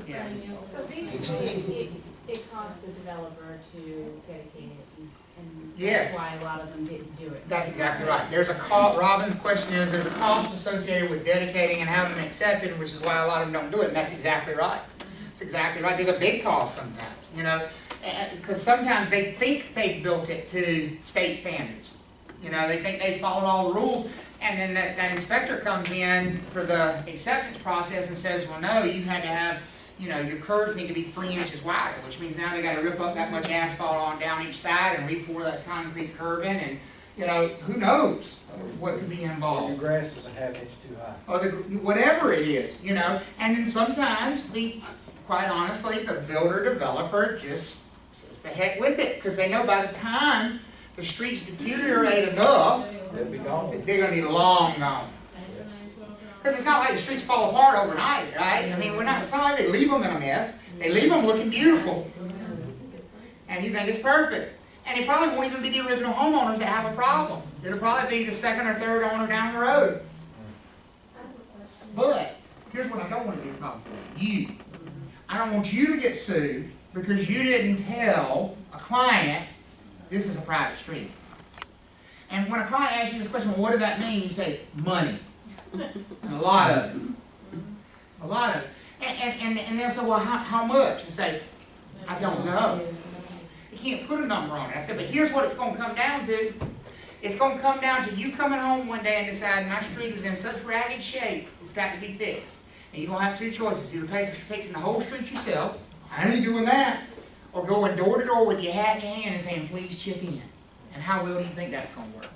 Yeah. So basically, it costs the developer to dedicate it, and Yes. that's why a lot of them didn't do it. That's exactly right. There's a cost, Robin's question is, there's a cost associated with dedicating and having them accepted, which is why a lot of them don't do it, and that's exactly right. That's exactly right. There's a big cost sometimes, you know, because sometimes they think they've built it to state standards. You know, they think they've followed all the rules, and then that inspector comes in for the acceptance process and says, well, no, you had to have, you know, your curves need to be 3 inches wider, which means now they got to rip up that much asphalt on down each side and re-pour that concrete curb in, and, you know, who knows what could be involved. Your grass is a ½ inch too high. Or whatever it is, you know. And then sometimes, quite honestly, the builder-developer just says the heck with it, because they know by the time the streets deteriorate enough, They'll be gone. they're going to be long gone. Because it's not like the streets fall apart overnight, right? I mean, it's not like they leave them in a mess. They leave them looking beautiful. And you think it's perfect. And it probably won't even be the original homeowners that have a problem. It'll probably be the second or third owner down the road. But here's what I don't want to be a problem for you. I don't want you to get sued because you didn't tell a client this is a private street. And when a client asks you this question, well, what does that mean? You say, money. And a lot of it. A lot of it. And they'll say, well, how much? And say, I don't know. You can't put a number on it. I said, but here's what it's going to come down to. It's going to come down to you coming home one day and deciding my street is in such ragged shape, it's got to be fixed. And you're going to have two choices. Either pay for fixing the whole street yourself, I ain't doing that, or going door to door with your hat in your hand and saying, please chip in. And how well do you think that's going to work?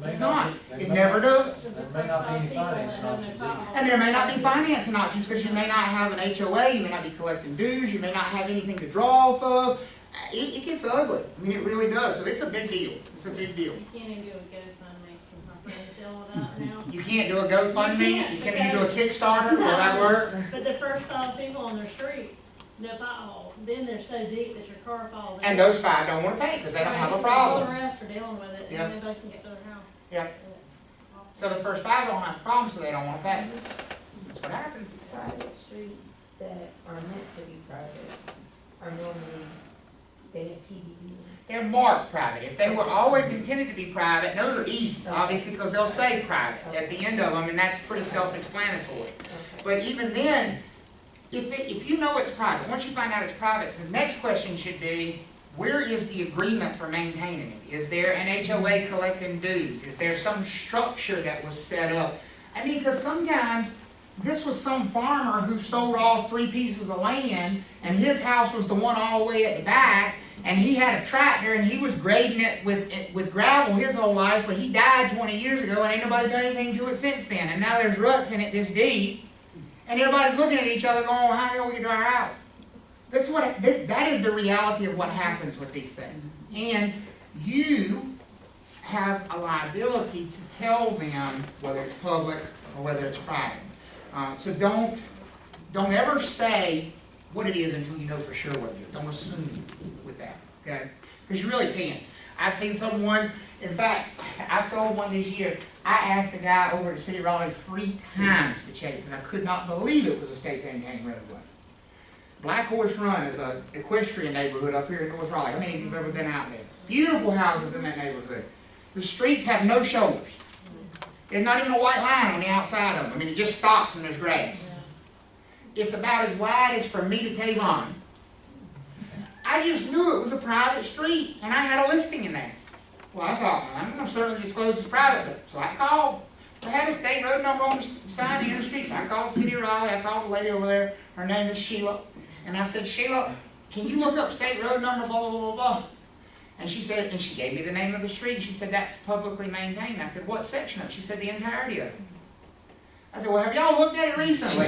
It's not. It never does. There may not be any financing options either. And there may not be financing options because you may not have an HOA, you may not be collecting dues, you may not have anything to draw off of. It gets ugly. I mean, it really does. So it's a big deal. It's a big deal. You can't even do a GoFundMe, because my friend's yelling out now. You can't do a GoFundMe. You can't even do a Kickstarter. Will that work? But the first 5 people on their street, no pothole, then they're so deep that your car falls in. And those 5 don't want to pay because they don't have a problem. All the rest are dealing with it, Yep. and nobody can get to their house. Yep. So the first 5 don't have a problem, so they don't want to pay. That's what happens. Private streets that are meant to be private are normally, they have PDD. They're marked private. If they were always intended to be private, those are easy, obviously, because they'll say private at the end of them, and that's pretty self-explanatory. But even then, if you know it's private, once you find out it's private, the next question should be, where is the agreement for maintaining it? Is there an HOA collecting dues? Is there some structure that was set up? I mean, because sometimes this was some farmer who sold off 3 pieces of land, and his house was the one all the way at the back, and he had a tractor, and he was grading it with gravel his whole life, but he died 20 years ago, and ain't nobody done anything to it since then. And now there's ruts in it this deep, and everybody's looking at each other going, well, how the hell we get to our house? That is the reality of what happens with these things. And you have a liability to tell them whether it's public or whether it's private. So don't ever say what it is until you know for sure what it is. Don't assume with that, okay? Because you really can't. I've seen someone, in fact, I sold one this year. I asked the guy over at the City of Raleigh 3 times to check it because I could not believe it was a state maintained roadway. Black Horse Run is an equestrian neighborhood up here in North Raleigh. How many of you have ever been out there? Beautiful houses in that neighborhood. The streets have no shoulders. There's not even a white line on the outside of them. I mean, it just stops and there's grass. It's about as wide as for me to Tavon. I I just knew it was a private street, and I had a listing in there. Well, I thought, well, I'm gonna certainly disclose it's private, so I called. I had a state road number on the sign in the street, so I called the city of Raleigh, I called the lady over there, her name is Sheila, and I said, Sheila, can you look up state road number, blah, blah, blah, blah. And she said, and she gave me the name of the street, and she said, that's publicly maintained. I said, what section of it? She said, the entirety of it. I said, well, have y'all looked at it recently?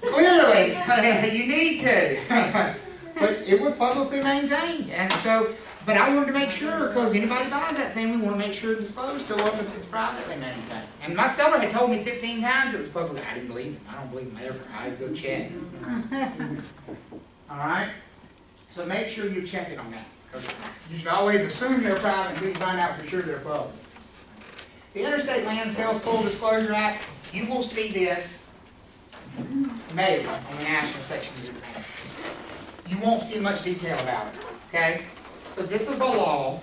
Clearly, you need to. But it was publicly maintained, and so, but I wanted to make sure, because anybody buys that thing, we want to make sure it's disclosed to them if it's privately maintained. And my seller had told me 15 times it was public. I didn't believe him. I don't believe him ever. I had to go check. All right? So make sure you check it on that, because you should always assume they're private until you find out for sure they're public. The Interstate Land Sales Full Disclosure Act, you will see this maybe on the national section of the exam. You won't see much detail about it, okay? So this is a law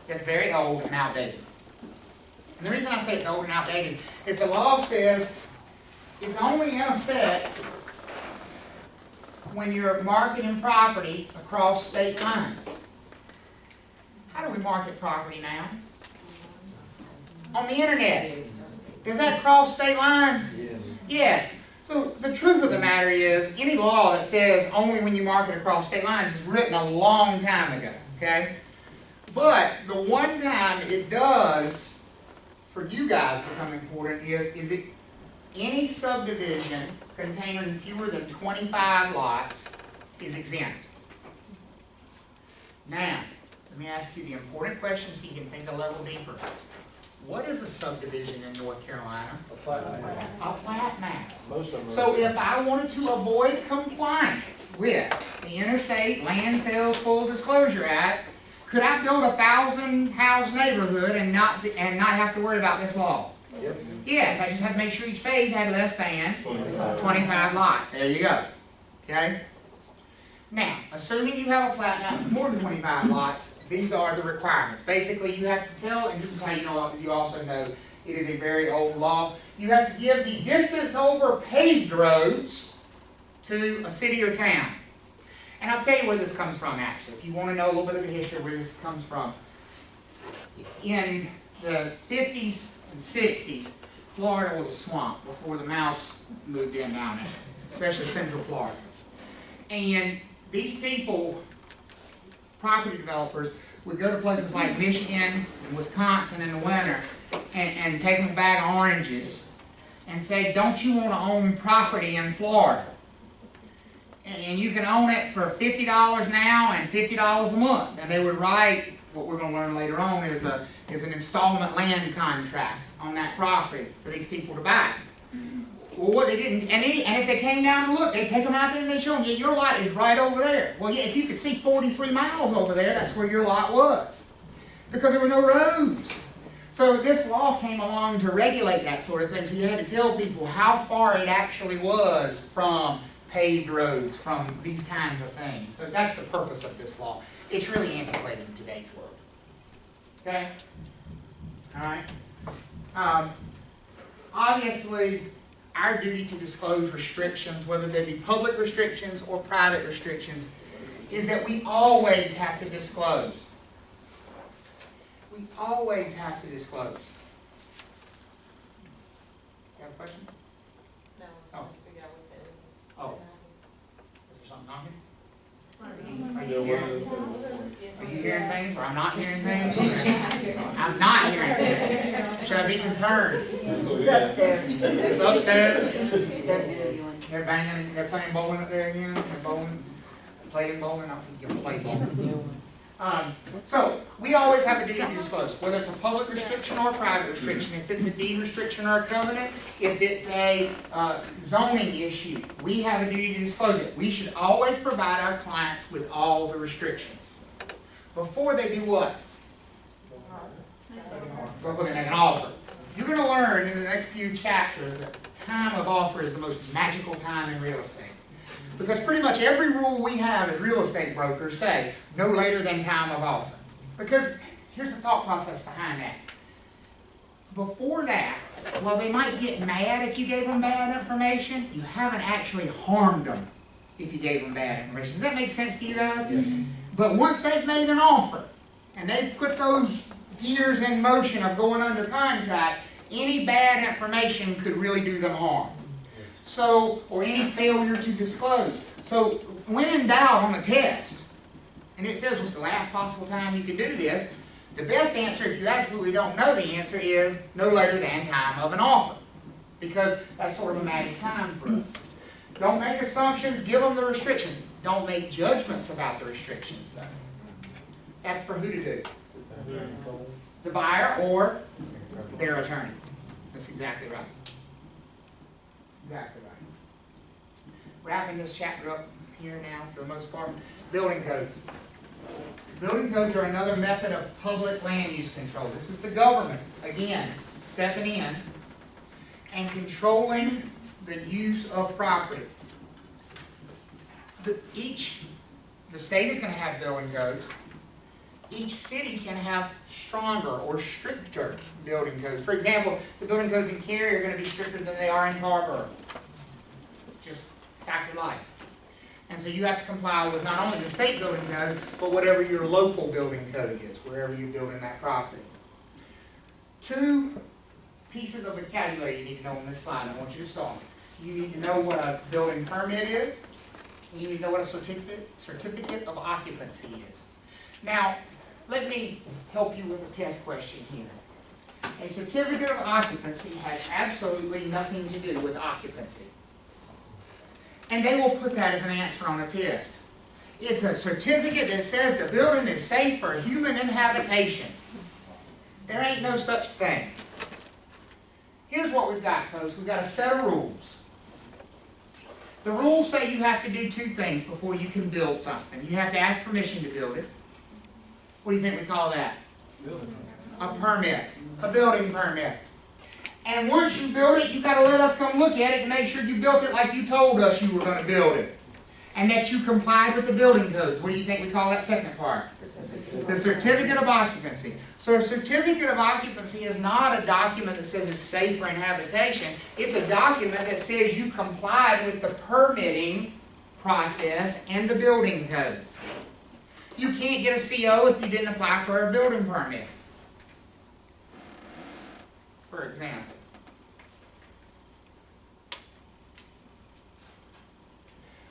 that's very old and outdated. And the reason I say it's old and outdated is the law says it's only in effect when you're marketing property across state lines. How do we market property now? On the internet. Does that cross state lines? Yes. Yes. So the truth of the matter is, any law that says only when you market across state lines was written a long time ago, okay? But the one time it does, for you guys become important, is it any subdivision containing fewer than 25 lots is exempt. Now, let me ask you the important question so you can think a level deeper. What is a subdivision in North Carolina? A plat map. A plat map. Most of them are. So if I wanted to avoid compliance with the Interstate Land Sales Full Disclosure Act, could I build a 1,000-house neighborhood and not have to worry about this law? Yep. Yes, I just have to make sure each phase had less than 25 lots. There you go. Okay? Now, assuming you have a plat map with more than 25 lots, these are the requirements. Basically, you have to tell, and this is how you also know it is a very old law, you have to give the distance over paved roads to a city or town. And I'll tell you where this comes from, actually, if you want to know a little bit of the history of where this comes from. In the 50s and 60s, Florida was a swamp before the mouse moved in down there, especially Central Florida. And these people, property developers, would go to places like Michigan and Wisconsin in the winter and take them a bag of oranges and say, don't you want to own property in Florida? And you can own it for $50 now and $50 a month. And they would write, what we're going to learn later on, is an installment land contract on that property for these people to buy. Well, what they didn't, and if they came down to look, they'd take them out there and they'd show them, yeah, your lot is right over there. Well, yeah, if you could see 43 miles over there, that's where your lot was. Because there were no roads. So this law came along to regulate that sort of thing, so you had to tell people how far it actually was from paved roads, from these kinds of things. So that's the purpose of this law. It's really antiquated in today's world. Okay? All right? Obviously, our duty to disclose restrictions, whether they be public restrictions or private restrictions, is that we always have to disclose. We always have to disclose. You have a question? No, Oh. I'm trying to figure out what that is. Oh. Is there something on here? Yeah, what is it? Are you hearing things or I'm not hearing things? I'm not hearing things. Should I be concerned? It's upstairs. It's upstairs. WW1. They're banging, they're playing bowling up there again, they're bowling, playing bowling, I don't think you can play bowling. So, we always have a duty to disclose, whether it's a public restriction or a private restriction, if it's a deed restriction or a covenant, if it's a zoning issue, we have a duty to disclose it. We should always provide our clients with all the restrictions. Before they do what? Before they make an offer. You're going to learn in the next few chapters that time of offer is the most magical time in real estate. Because pretty much every rule we have as real estate brokers say, no later than time of offer. Because here's the thought process behind that. Before that, while they might get mad if you gave them bad information, you haven't actually harmed them if you gave them bad information. Does that make sense to you guys? But once they've made an offer, and they've put those gears in motion of going under contract, any bad information could really do them harm. So, or any failure to disclose. So, when in doubt on a test, and it says what's the last possible time you can do this, the best answer, if you absolutely don't know the answer, is no later than time of an offer. Because that's sort of a magic time for us. Don't make assumptions, give them the restrictions. Don't make judgments about the restrictions, though. That's for who to do? The buyer or their attorney. That's exactly right. Exactly right. Wrapping this chapter up here now for the most part. Building codes. Building codes are another method of public land use control. This is the government, again, stepping in and controlling the use of property. The state is going to have building codes. Each city can have stronger or stricter building codes. For example, the building codes in Cary are going to be stricter than they are in Tarboro. Just fact of life. And so you have to comply with not only the state building code, but whatever your local building code is, wherever you're building that property. 2 pieces of vocabulary you need to know on this slide. I want you to start. You need to know what a building permit is. You need to know what a certificate of occupancy is. Now, let me help you with a test question here. A certificate of occupancy has absolutely nothing to do with occupancy. And they will put that as an answer on a test. It's a certificate that says the building is safe for human inhabitation. There ain't no such thing. Here's what we've got, folks. We've got a set of rules. The rules say you have to do 2 things before you can build something. You have to ask permission to build it. What do you think we call that? A permit. A building permit. And once you build it, you've got to let us come look at it to make sure you built it like you told us you were going to build it. And that you complied with the building codes. What do you think we call that second part? The certificate of occupancy. So a certificate of occupancy is not a document that says it's safe for inhabitation. It's a document that says you complied with the permitting process and the building codes. You can't get a CO if you didn't apply for a building permit, for example.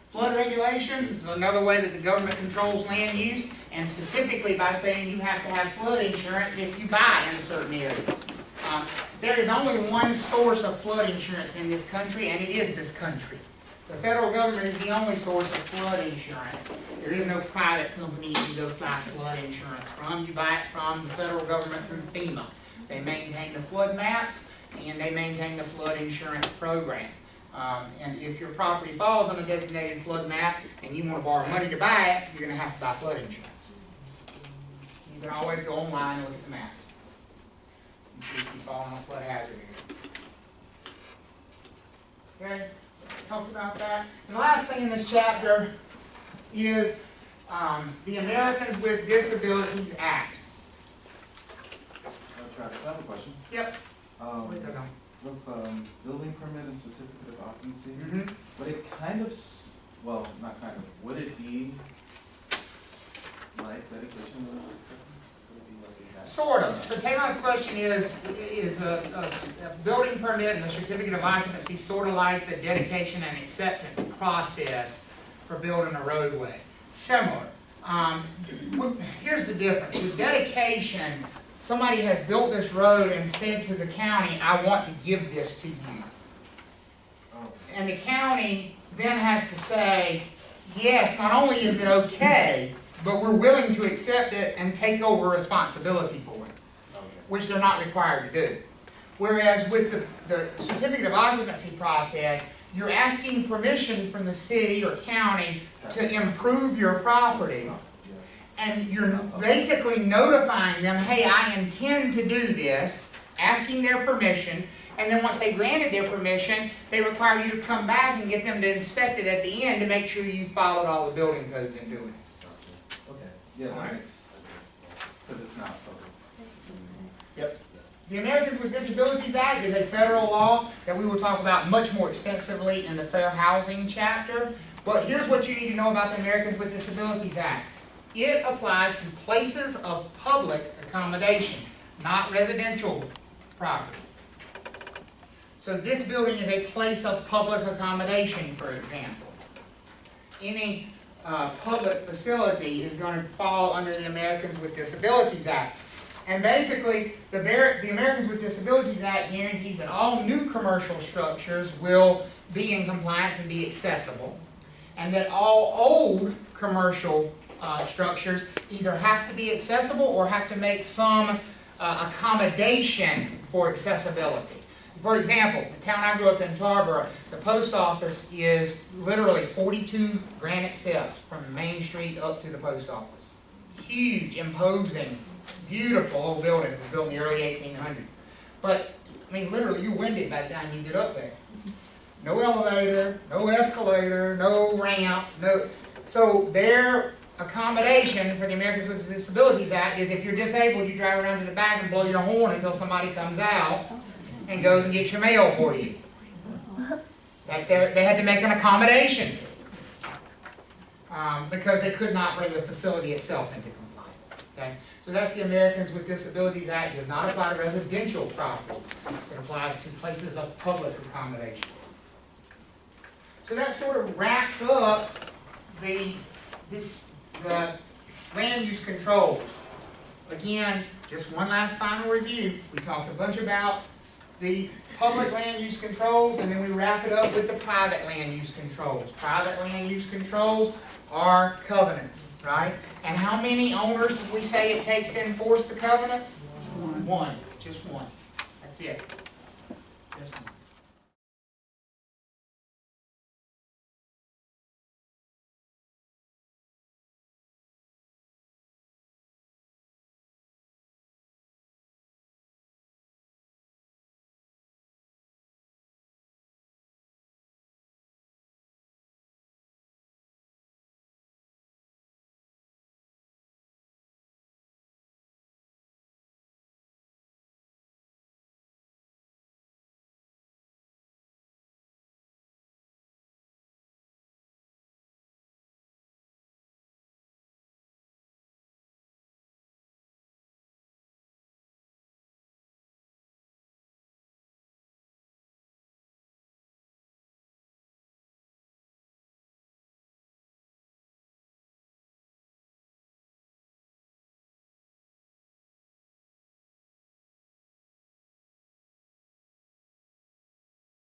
Flood regulations is another way that the government controls land use, and specifically by saying you have to have flood insurance if you buy in certain areas. There is only one source of flood insurance in this country, and it is this country. The federal government is the only source of flood insurance. There is no private company you can go buy flood insurance from. You buy it from the federal government through FEMA. They maintain the flood maps, and they maintain the flood insurance program. And if your property falls on a designated flood map and you want to borrow money to buy it, you're going to have to buy flood insurance. You can always go online and look at the maps and see if you fall on a flood hazard area. Okay, talked about that. And the last thing in this chapter is the Americans with Disabilities Act. Travis, I have a question. Yep. With building permit and certificate of occupancy, would it kind of, well, not kind of, would it be like dedication of acceptance? Would it be like exactly? Sort of. So Taylor's question is a building permit and a certificate of occupancy sort of like the dedication and acceptance process for building a roadway? Similar. Here's the difference. With dedication, somebody has built this road and said to the county, I want to give this to you. And the county then has to say, yes, not only is it okay, but we're willing to accept it and take over responsibility for it, which they're not required to do. Whereas with the certificate of occupancy process, you're asking permission from the city or county to improve your property. And you're basically notifying them, hey, I intend to do this, asking their permission, and then once they've granted their permission, they require you to come back and get them to inspect it at the end to make sure you followed all the building codes in doing it. Okay. Yeah, that makes, because it's not public. Yep. The Americans with Disabilities Act is a federal law that we will talk about much more extensively in the Fair Housing chapter. But here's what you need to know about the Americans with Disabilities Act. It applies to places of public accommodation, not residential property. So this building is a place of public accommodation, for example. Any public facility is going to fall under the Americans with Disabilities Act. And basically, the Americans with Disabilities Act guarantees that all new commercial structures will be in compliance and be accessible, and that all old commercial structures either have to be accessible or have to make some accommodation for accessibility. For example, the town I grew up in, Tarboro, the post office is literally 42 granite steps from Main Street up to the post office. Huge, imposing, beautiful old building. It was built in the early 1800s. But, I mean, literally, you're winded by the time you get up there. No elevator, no escalator, no ramp, no. So their accommodation for the Americans with Disabilities Act is if you're disabled, you drive around to the back and blow your horn until somebody comes out and goes and gets your mail for you. That's they had to make an accommodation because they could not bring the facility itself into compliance. Okay? So that's the Americans with Disabilities Act. It does not apply to residential properties. It applies to places of public accommodation. So that sort of wraps up the land use controls. Again, just one last final review. We talked a bunch about the public land use controls, and then we wrap it up with the private land use controls. Private land use controls are covenants, right? And how many owners did we say it takes to enforce the covenants? One. Just one. That's it. Just one.